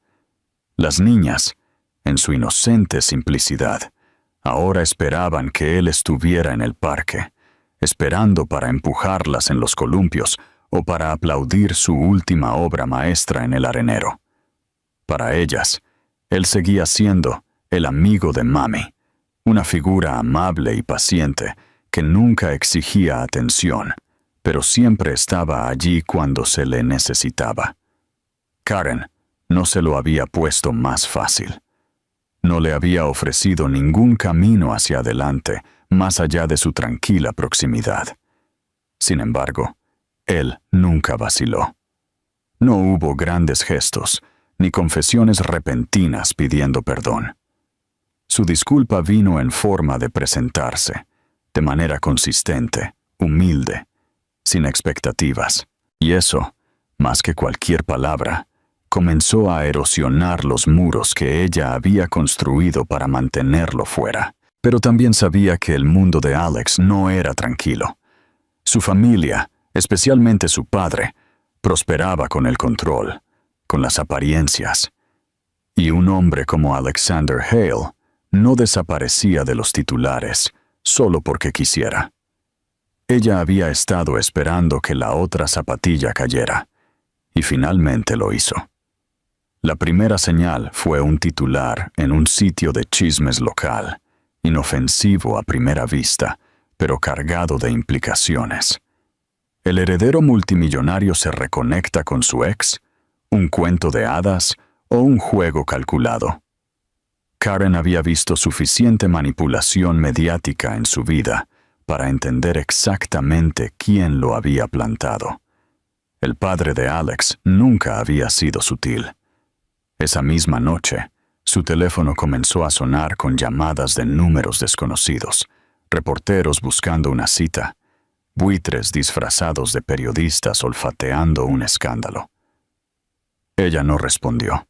Las niñas, en su inocente simplicidad, ahora esperaban que él estuviera en el parque, esperando para empujarlas en los columpios o para aplaudir su última obra maestra en el arenero. Para ellas, él seguía siendo el amigo de mami, una figura amable y paciente que nunca exigía atención, pero siempre estaba allí cuando se le necesitaba. Karen no se lo había puesto más fácil. No le había ofrecido ningún camino hacia adelante más allá de su tranquila proximidad. Sin embargo, él nunca vaciló. No hubo grandes gestos, ni confesiones repentinas pidiendo perdón. Su disculpa vino en forma de presentarse, de manera consistente, humilde, sin expectativas. Y eso, más que cualquier palabra, comenzó a erosionar los muros que ella había construido para mantenerlo fuera. Pero también sabía que el mundo de Alex no era tranquilo. Su familia, especialmente su padre, prosperaba con el control, con las apariencias. Y un hombre como Alexander Hale no desaparecía de los titulares solo porque quisiera. Ella había estado esperando que la otra zapatilla cayera, y finalmente lo hizo. La primera señal fue un titular en un sitio de chismes local, inofensivo a primera vista, pero cargado de implicaciones. ¿El heredero multimillonario se reconecta con su ex? ¿Un cuento de hadas o un juego calculado? Karen había visto suficiente manipulación mediática en su vida para entender exactamente quién lo había plantado. El padre de Alex nunca había sido sutil. Esa misma noche, su teléfono comenzó a sonar con llamadas de números desconocidos, reporteros buscando una cita, buitres disfrazados de periodistas olfateando un escándalo. Ella no respondió.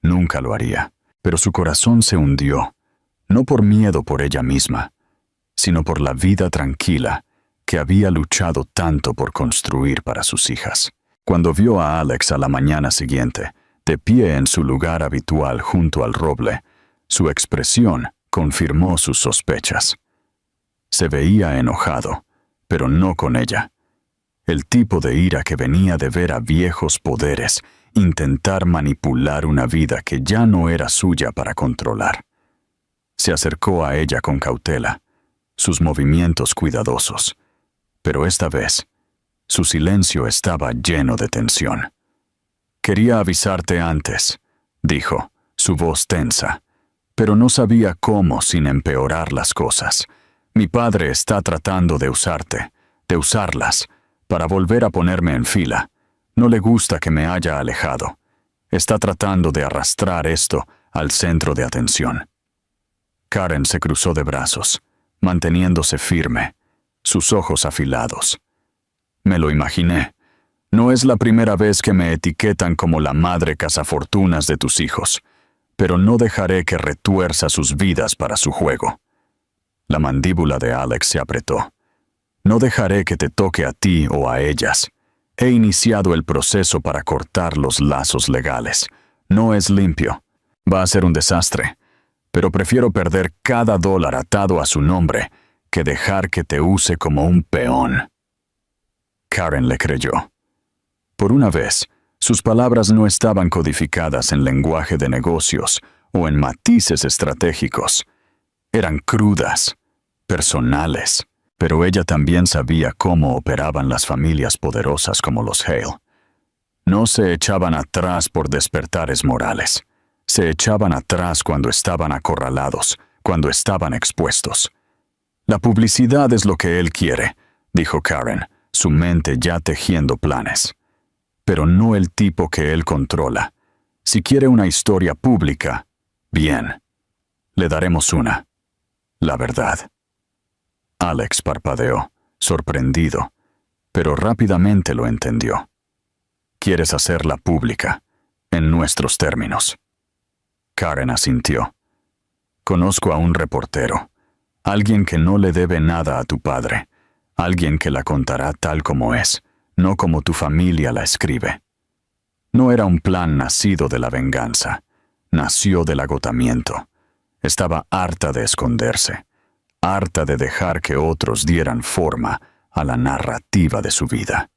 Nunca lo haría, pero su corazón se hundió, no por miedo por ella misma, sino por la vida tranquila que había luchado tanto por construir para sus hijas. Cuando vio a Alex a la mañana siguiente, de pie en su lugar habitual junto al roble, su expresión confirmó sus sospechas. Se veía enojado, pero no con ella. El tipo de ira que venía de ver a viejos poderes intentar manipular una vida que ya no era suya para controlar. Se acercó a ella con cautela, sus movimientos cuidadosos, pero esta vez, su silencio estaba lleno de tensión. «Quería avisarte antes», dijo, su voz tensa, pero no sabía cómo sin empeorar las cosas. «Mi padre está tratando de usarte, de usarlas, para volver a ponerme en fila. No le gusta que me haya alejado. Está tratando de arrastrar esto al centro de atención». Karen se cruzó de brazos, manteniéndose firme, sus ojos afilados. «Me lo imaginé. No es la primera vez que me etiquetan como la madre cazafortunas de tus hijos, pero no dejaré que retuerza sus vidas para su juego». La mandíbula de Alex se apretó. «No dejaré que te toque a ti o a ellas. He iniciado el proceso para cortar los lazos legales. No es limpio. Va a ser un desastre. Pero prefiero perder cada dólar atado a su nombre que dejar que te use como un peón». Karen le creyó. Por una vez, sus palabras no estaban codificadas en lenguaje de negocios o en matices estratégicos. Eran crudas, personales, pero ella también sabía cómo operaban las familias poderosas como los Hale. No se echaban atrás por despertares morales. Se echaban atrás cuando estaban acorralados, cuando estaban expuestos. «La publicidad es lo que él quiere», dijo Karen, su mente ya tejiendo planes. «Pero no el tipo que él controla. Si quiere una historia pública, bien. Le daremos una. La verdad». Alex parpadeó, sorprendido, pero rápidamente lo entendió. «Quieres hacerla pública, en nuestros términos». Karen asintió. «Conozco a un reportero, alguien que no le debe nada a tu padre, alguien que la contará tal como es, no como tu familia la escribe». No era un plan nacido de la venganza, nació del agotamiento. Estaba harta de esconderse, harta de dejar que otros dieran forma a la narrativa de su vida.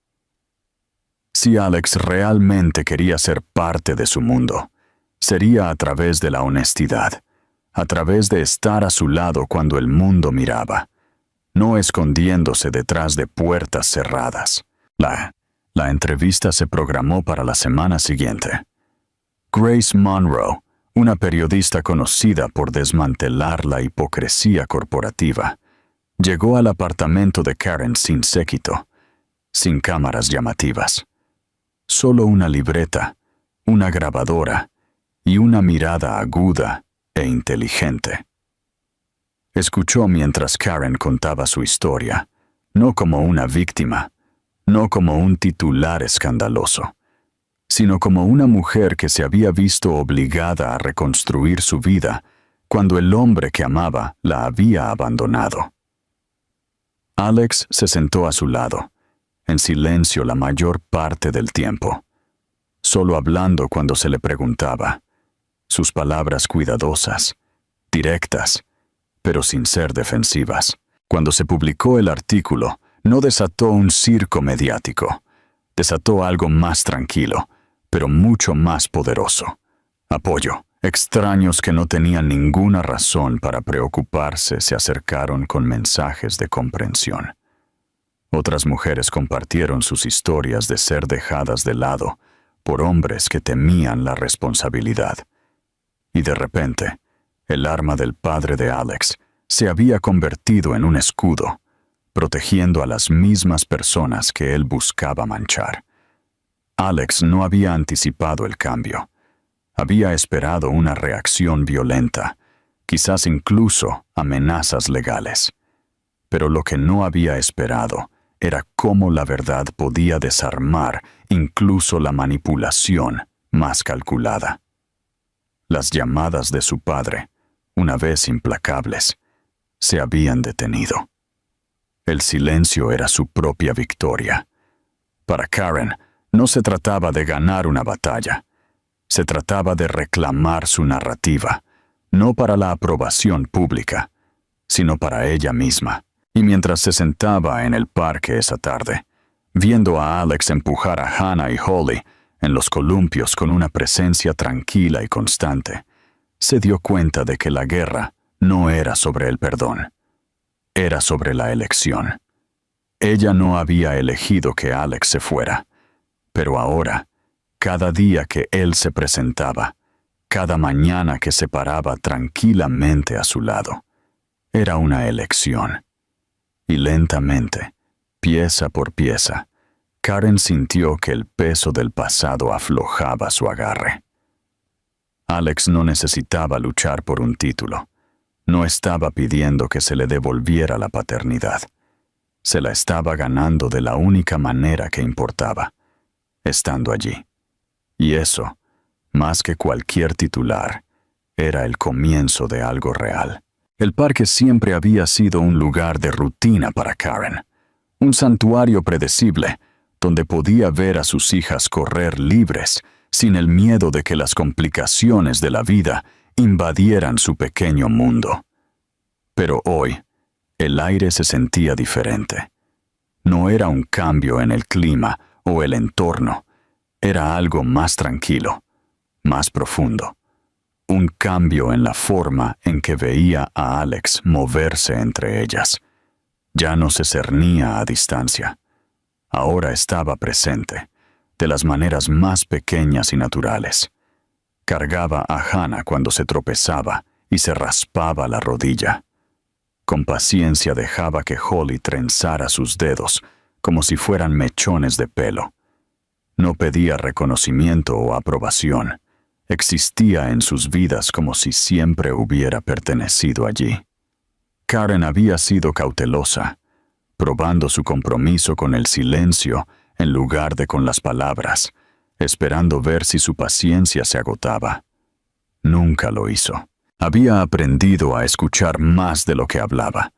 Si Alex realmente quería ser parte de su mundo, sería a través de la honestidad, a través de estar a su lado cuando el mundo miraba, no escondiéndose detrás de puertas cerradas. La entrevista se programó para la semana siguiente. Grace Monroe, una periodista conocida por desmantelar la hipocresía corporativa, llegó al apartamento de Karen sin séquito, sin cámaras llamativas. Solo una libreta, una grabadora y una mirada aguda e inteligente. Escuchó mientras Karen contaba su historia, no como una víctima, no como un titular escandaloso, sino como una mujer que se había visto obligada a reconstruir su vida cuando el hombre que amaba la había abandonado. Alex se sentó a su lado, en silencio la mayor parte del tiempo, solo hablando cuando se le preguntaba, sus palabras cuidadosas, directas, pero sin ser defensivas. Cuando se publicó el artículo, no desató un circo mediático, desató algo más tranquilo, pero mucho más poderoso. Apoyo. Extraños que no tenían ninguna razón para preocuparse se acercaron con mensajes de comprensión. Otras mujeres compartieron sus historias de ser dejadas de lado por hombres que temían la responsabilidad. Y de repente, el arma del padre de Alex se había convertido en un escudo, protegiendo a las mismas personas que él buscaba manchar. Alex no había anticipado el cambio. Había esperado una reacción violenta, quizás incluso amenazas legales. Pero lo que no había esperado era cómo la verdad podía desarmar incluso la manipulación más calculada. Las llamadas de su padre, una vez implacables, se habían detenido. El silencio era su propia victoria. Para Karen, no se trataba de ganar una batalla. Se trataba de reclamar su narrativa, no para la aprobación pública, sino para ella misma. Y mientras se sentaba en el parque esa tarde, viendo a Alex empujar a Hannah y Holly en los columpios con una presencia tranquila y constante, se dio cuenta de que la guerra no era sobre el perdón, era sobre la elección. Ella no había elegido que Alex se fuera, pero ahora, cada día que él se presentaba, cada mañana que se paraba tranquilamente a su lado, era una elección. Y lentamente, pieza por pieza, Karen sintió que el peso del pasado aflojaba su agarre. Alex no necesitaba luchar por un título. No estaba pidiendo que se le devolviera la paternidad. Se la estaba ganando de la única manera que importaba, estando allí. Y eso, más que cualquier titular, era el comienzo de algo real. El parque siempre había sido un lugar de rutina para Karen, un santuario predecible, donde podía ver a sus hijas correr libres, sin el miedo de que las complicaciones de la vida invadieran su pequeño mundo. Pero hoy, el aire se sentía diferente. No era un cambio en el clima o el entorno, era algo más tranquilo, más profundo. Un cambio en la forma en que veía a Alex moverse entre ellas. Ya no se cernía a distancia. Ahora estaba presente, de las maneras más pequeñas y naturales. Cargaba a Hannah cuando se tropezaba y se raspaba la rodilla. Con paciencia dejaba que Holly trenzara sus dedos como si fueran mechones de pelo. No pedía reconocimiento o aprobación. Existía en sus vidas como si siempre hubiera pertenecido allí. Karen había sido cautelosa, probando su compromiso con el silencio en lugar de con las palabras, esperando ver si su paciencia se agotaba. Nunca lo hizo. Había aprendido a escuchar más de lo que hablaba,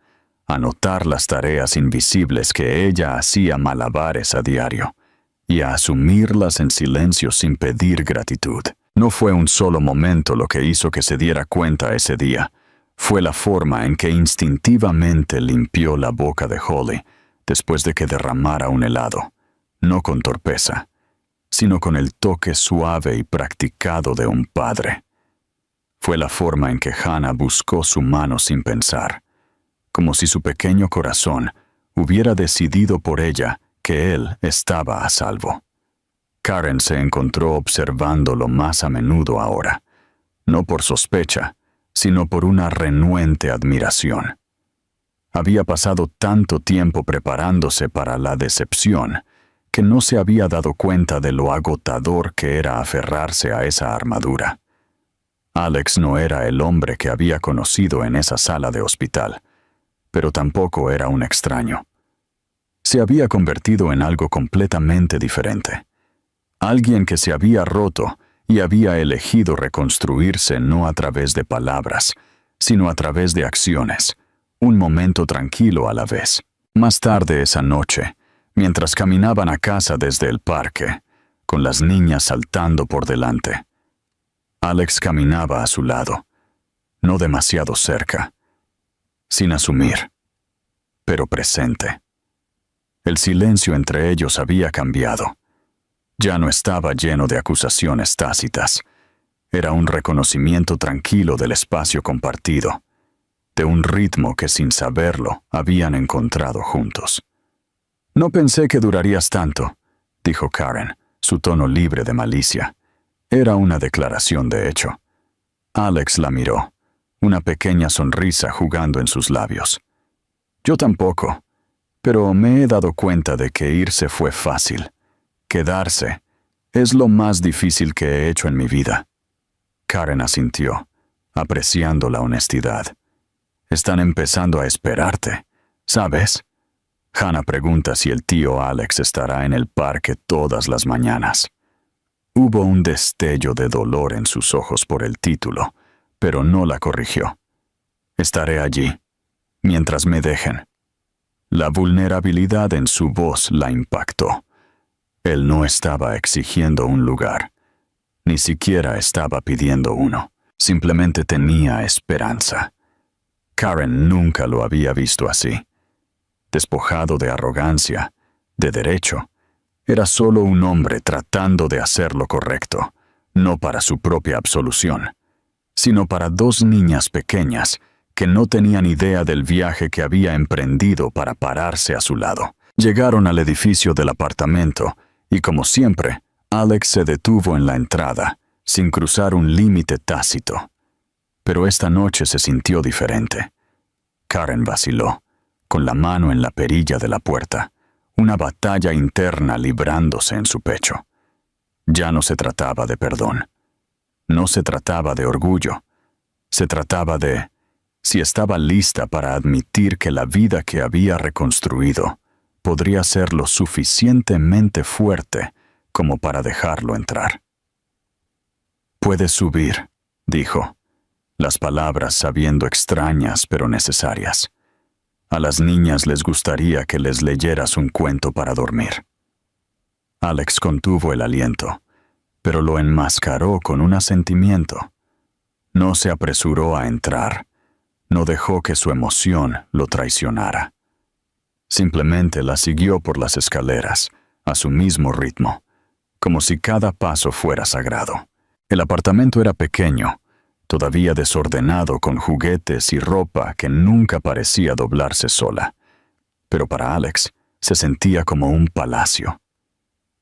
a notar las tareas invisibles que ella hacía malabares a diario, y a asumirlas en silencio sin pedir gratitud. No fue un solo momento lo que hizo que se diera cuenta ese día. Fue la forma en que instintivamente limpió la boca de Holly después de que derramara un helado, no con torpeza, sino con el toque suave y practicado de un padre. Fue la forma en que Hannah buscó su mano sin pensar, como si su pequeño corazón hubiera decidido por ella que él estaba a salvo. Karen se encontró observándolo más a menudo ahora, no por sospecha, sino por una renuente admiración. Había pasado tanto tiempo preparándose para la decepción que no se había dado cuenta de lo agotador que era aferrarse a esa armadura. Alex no era el hombre que había conocido en esa sala de hospital, pero tampoco era un extraño. Se había convertido en algo completamente diferente. Alguien que se había roto y había elegido reconstruirse no a través de palabras, sino a través de acciones, un momento tranquilo a la vez. Más tarde esa noche, mientras caminaban a casa desde el parque, con las niñas saltando por delante, Alex caminaba a su lado, no demasiado cerca, sin asumir, pero presente. El silencio entre ellos había cambiado. Ya no estaba lleno de acusaciones tácitas. Era un reconocimiento tranquilo del espacio compartido, de un ritmo que sin saberlo habían encontrado juntos. «No pensé que durarías tanto», dijo Karen, su tono libre de malicia. Era una declaración de hecho. Alex la miró, una pequeña sonrisa jugando en sus labios. «Yo tampoco, pero me he dado cuenta de que irse fue fácil. Quedarse es lo más difícil que he hecho en mi vida». Karen asintió, apreciando la honestidad. «Están empezando a esperarte, ¿sabes?» Hannah pregunta si el tío Alex estará en el parque todas las mañanas. Hubo un destello de dolor en sus ojos por el título, pero no la corrigió. «Estaré allí, mientras me dejen». La vulnerabilidad en su voz la impactó. Él no estaba exigiendo un lugar, ni siquiera estaba pidiendo uno. Simplemente tenía esperanza. Karen nunca lo había visto así. Despojado de arrogancia, de derecho, era solo un hombre tratando de hacer lo correcto, no para su propia absolución, sino para dos niñas pequeñas que no tenían idea del viaje que había emprendido para pararse a su lado. Llegaron al edificio del apartamento y, como siempre, Alex se detuvo en la entrada, sin cruzar un límite tácito. Pero esta noche se sintió diferente. Karen vaciló, con la mano en la perilla de la puerta, una batalla interna librándose en su pecho. Ya no se trataba de perdón. No se trataba de orgullo. Se trataba de si estaba lista para admitir que la vida que había reconstruido podría ser lo suficientemente fuerte como para dejarlo entrar. «Puedes subir», dijo, las palabras sabiendo extrañas pero necesarias. A las niñas les gustaría que les leyeras un cuento para dormir. Alex contuvo el aliento, pero lo enmascaró con un asentimiento. No se apresuró a entrar, no dejó que su emoción lo traicionara. Simplemente la siguió por las escaleras, a su mismo ritmo, como si cada paso fuera sagrado. El apartamento era pequeño, todavía desordenado con juguetes y ropa que nunca parecía doblarse sola. Pero para Alex se sentía como un palacio.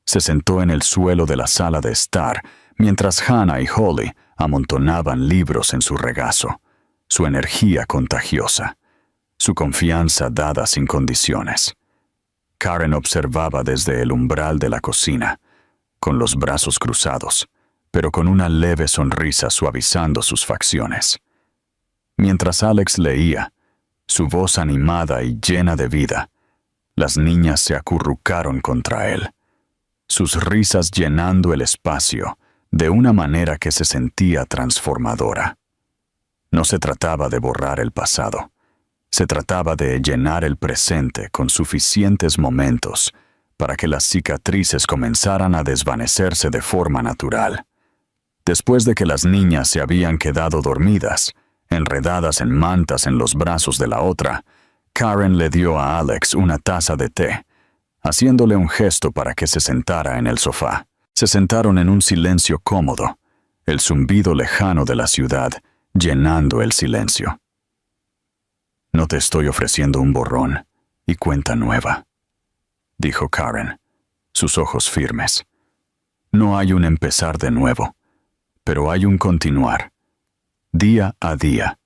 Se sentó en el suelo de la sala de estar, mientras Hannah y Holly amontonaban libros en su regazo, su energía contagiosa, su confianza dada sin condiciones. Karen observaba desde el umbral de la cocina, con los brazos cruzados, pero con una leve sonrisa suavizando sus facciones. Mientras Alex leía, su voz animada y llena de vida, las niñas se acurrucaron contra él, sus risas llenando el espacio de una manera que se sentía transformadora. No se trataba de borrar el pasado, se trataba de llenar el presente con suficientes momentos para que las cicatrices comenzaran a desvanecerse de forma natural. Después de que las niñas se habían quedado dormidas, enredadas en mantas en los brazos de la otra, Karen le dio a Alex una taza de té, haciéndole un gesto para que se sentara en el sofá. Se sentaron en un silencio cómodo, el zumbido lejano de la ciudad llenando el silencio. «No te estoy ofreciendo un borrón y cuenta nueva», dijo Karen, sus ojos firmes. «No hay un empezar de nuevo, pero hay un continuar, día a día,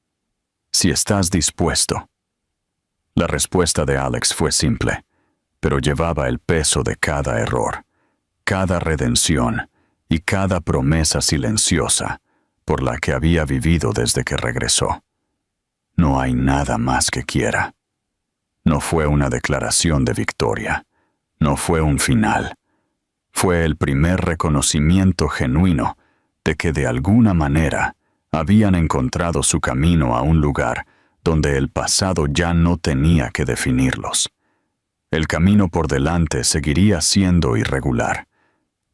si estás dispuesto». La respuesta de Alex fue simple, pero llevaba el peso de cada error, cada redención y cada promesa silenciosa por la que había vivido desde que regresó. No hay nada más que quiera. No fue una declaración de victoria, no fue un final. Fue el primer reconocimiento genuino de que de alguna manera habían encontrado su camino a un lugar donde el pasado ya no tenía que definirlos. El camino por delante seguiría siendo irregular,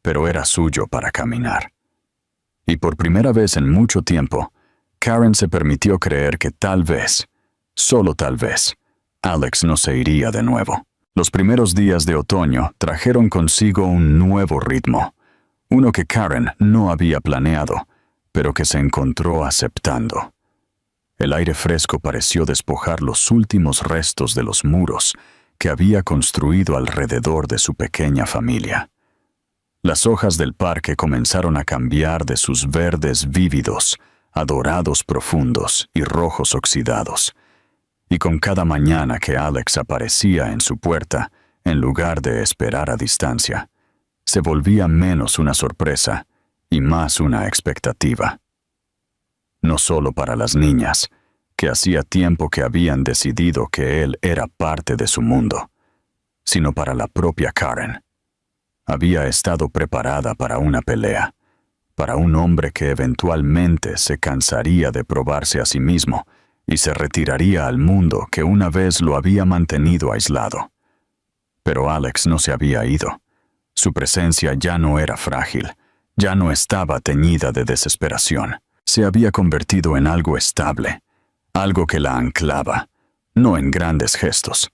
pero era suyo para caminar. Y por primera vez en mucho tiempo, Karen se permitió creer que tal vez, solo tal vez, Alex no se iría de nuevo. Los primeros días de otoño trajeron consigo un nuevo ritmo, uno que Karen no había planeado, pero que se encontró aceptando. El aire fresco pareció despojar los últimos restos de los muros que había construido alrededor de su pequeña familia. Las hojas del parque comenzaron a cambiar de sus verdes vívidos a dorados profundos y rojos oxidados, y con cada mañana que Alex aparecía en su puerta, en lugar de esperar a distancia, se volvía menos una sorpresa y más una expectativa. No solo para las niñas, que hacía tiempo que habían decidido que él era parte de su mundo, sino para la propia Karen. Había estado preparada para una pelea, para un hombre que eventualmente se cansaría de probarse a sí mismo y se retiraría al mundo que una vez lo había mantenido aislado. Pero Alex no se había ido. Su presencia ya no era frágil, ya no estaba teñida de desesperación. Se había convertido en algo estable, algo que la anclaba, no en grandes gestos,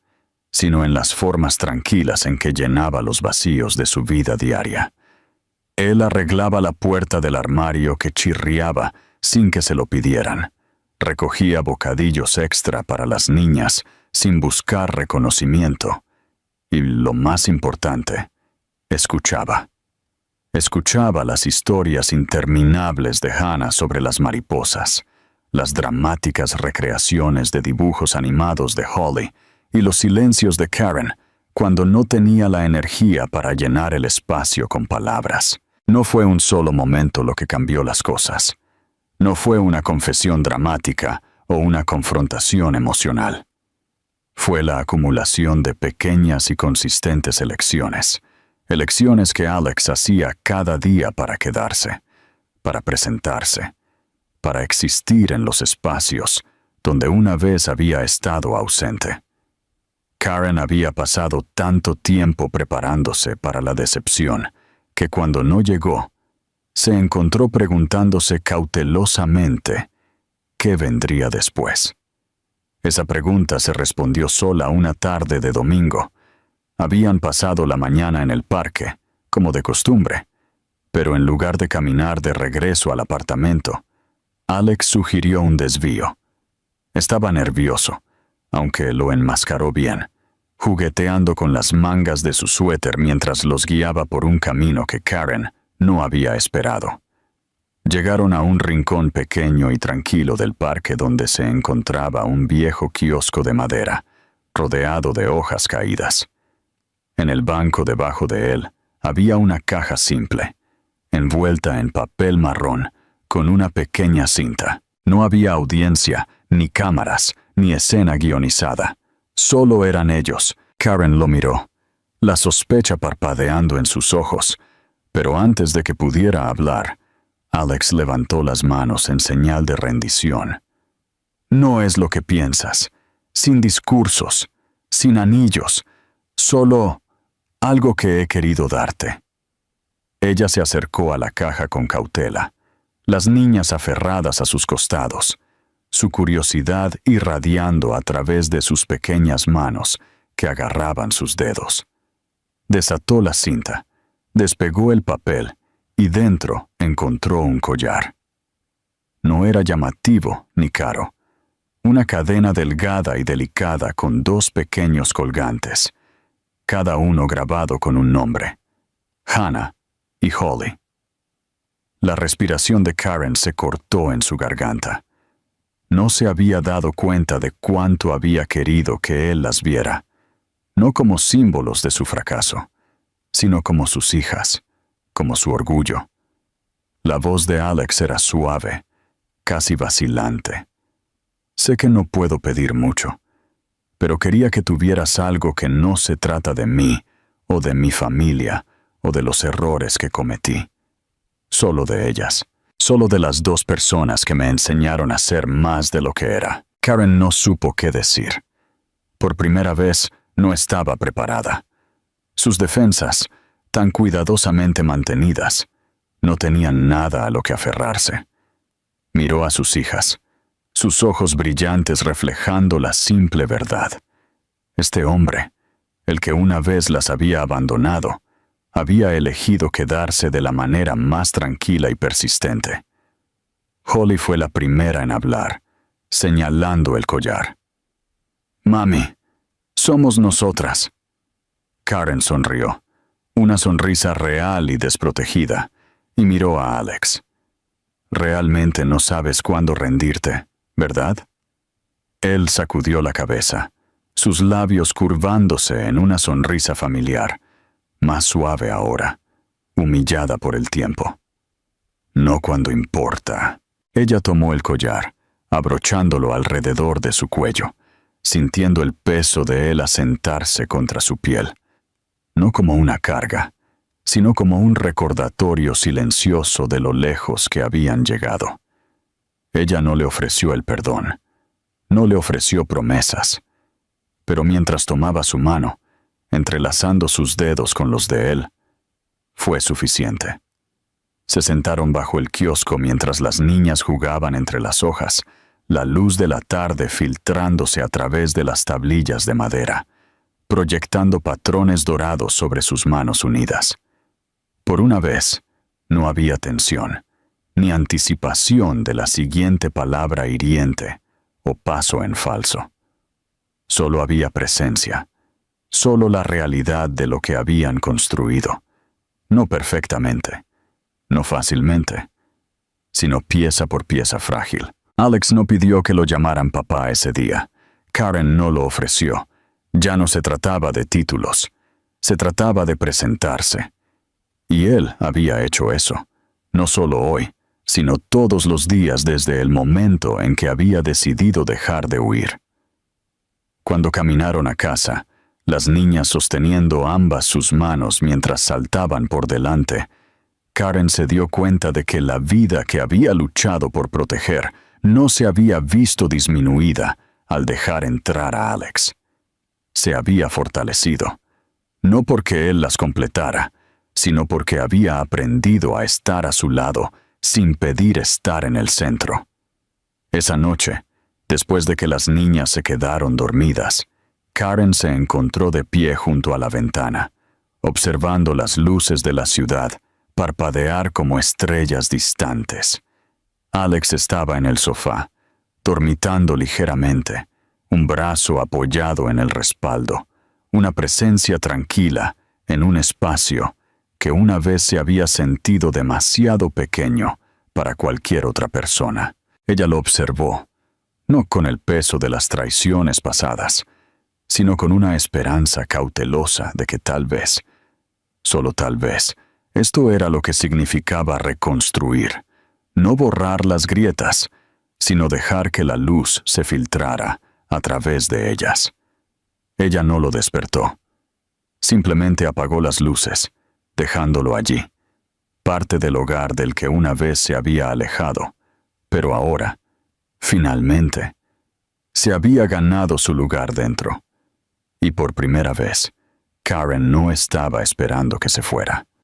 sino en las formas tranquilas en que llenaba los vacíos de su vida diaria. Él arreglaba la puerta del armario que chirriaba sin que se lo pidieran. Recogía bocadillos extra para las niñas sin buscar reconocimiento. Y lo más importante, escuchaba. Escuchaba las historias interminables de Hannah sobre las mariposas, las dramáticas recreaciones de dibujos animados de Holly y los silencios de Karen cuando no tenía la energía para llenar el espacio con palabras. No fue un solo momento lo que cambió las cosas. No fue una confesión dramática o una confrontación emocional. Fue la acumulación de pequeñas y consistentes elecciones que Alex hacía cada día para quedarse, para presentarse, para existir en los espacios donde una vez había estado ausente. Karen había pasado tanto tiempo preparándose para la decepción que cuando no llegó, se encontró preguntándose cautelosamente qué vendría después. Esa pregunta se respondió sola una tarde de domingo. Habían pasado la mañana en el parque, como de costumbre, pero en lugar de caminar de regreso al apartamento, Alex sugirió un desvío. Estaba nervioso, aunque lo enmascaró bien, jugueteando con las mangas de su suéter mientras los guiaba por un camino que Karen no había esperado. Llegaron a un rincón pequeño y tranquilo del parque donde se encontraba un viejo kiosco de madera, rodeado de hojas caídas. En el banco debajo de él había una caja simple, envuelta en papel marrón, con una pequeña cinta. No había audiencia, ni cámaras, ni escena guionizada. Solo eran ellos. Karen lo miró, la sospecha parpadeando en sus ojos, pero antes de que pudiera hablar, Alex levantó las manos en señal de rendición. No es lo que piensas, sin discursos, sin anillos, solo algo que he querido darte. Ella se acercó a la caja con cautela, las niñas aferradas a sus costados, su curiosidad irradiando a través de sus pequeñas manos que agarraban sus dedos. Desató la cinta, despegó el papel y dentro encontró un collar. No era llamativo ni caro. Una cadena delgada y delicada con 2 pequeños colgantes, cada uno grabado con un nombre: Hannah y Holly. La respiración de Karen se cortó en su garganta. No se había dado cuenta de cuánto había querido que él las viera, no como símbolos de su fracaso, sino como sus hijas, como su orgullo. La voz de Alex era suave, casi vacilante. Sé que no puedo pedir mucho, pero quería que tuvieras algo que no se trata de mí, o de mi familia, o de los errores que cometí. Solo de ellas, solo de las 2 personas que me enseñaron a ser más de lo que era. Karen no supo qué decir. Por primera vez, no estaba preparada. Sus defensas, tan cuidadosamente mantenidas, no tenían nada a lo que aferrarse. Miró a sus hijas, sus ojos brillantes reflejando la simple verdad. Este hombre, el que una vez las había abandonado, había elegido quedarse de la manera más tranquila y persistente. Holly fue la primera en hablar, señalando el collar. «Mami, somos nosotras». Karen sonrió, una sonrisa real y desprotegida, y miró a Alex. «Realmente no sabes cuándo rendirte, ¿verdad?» Él sacudió la cabeza, sus labios curvándose en una sonrisa familiar, más suave ahora, humillada por el tiempo. «No cuando importa». Ella tomó el collar, abrochándolo alrededor de su cuello, sintiendo el peso de él asentarse contra su piel. No como una carga, sino como un recordatorio silencioso de lo lejos que habían llegado. Ella no le ofreció el perdón, no le ofreció promesas, pero mientras tomaba su mano, entrelazando sus dedos con los de él, fue suficiente. Se sentaron bajo el kiosco mientras las niñas jugaban entre las hojas, la luz de la tarde filtrándose a través de las tablillas de madera, proyectando patrones dorados sobre sus manos unidas. Por una vez, no había tensión, ni anticipación de la siguiente palabra hiriente o paso en falso. Solo había presencia, solo la realidad de lo que habían construido, no perfectamente, no fácilmente, sino pieza por pieza frágil. Alex no pidió que lo llamaran papá ese día. Karen no lo ofreció. Ya no se trataba de títulos, se trataba de presentarse. Y él había hecho eso, no solo hoy, sino todos los días desde el momento en que había decidido dejar de huir. Cuando caminaron a casa, las niñas sosteniendo ambas sus manos mientras saltaban por delante, Karen se dio cuenta de que la vida que había luchado por proteger no se había visto disminuida al dejar entrar a Alex. Se había fortalecido, no porque él las completara, sino porque había aprendido a estar a su lado sin pedir estar en el centro. Esa noche, después de que las niñas se quedaron dormidas, Karen se encontró de pie junto a la ventana, observando las luces de la ciudad parpadear como estrellas distantes. Alex estaba en el sofá, dormitando ligeramente, un brazo apoyado en el respaldo, una presencia tranquila en un espacio que una vez se había sentido demasiado pequeño para cualquier otra persona. Ella lo observó, no con el peso de las traiciones pasadas, sino con una esperanza cautelosa de que tal vez, solo tal vez, esto era lo que significaba reconstruir, no borrar las grietas, sino dejar que la luz se filtrara a través de ellas. Ella no lo despertó. Simplemente apagó las luces, dejándolo allí, parte del hogar del que una vez se había alejado, pero ahora, finalmente, se había ganado su lugar dentro. Y por primera vez, Karen no estaba esperando que se fuera.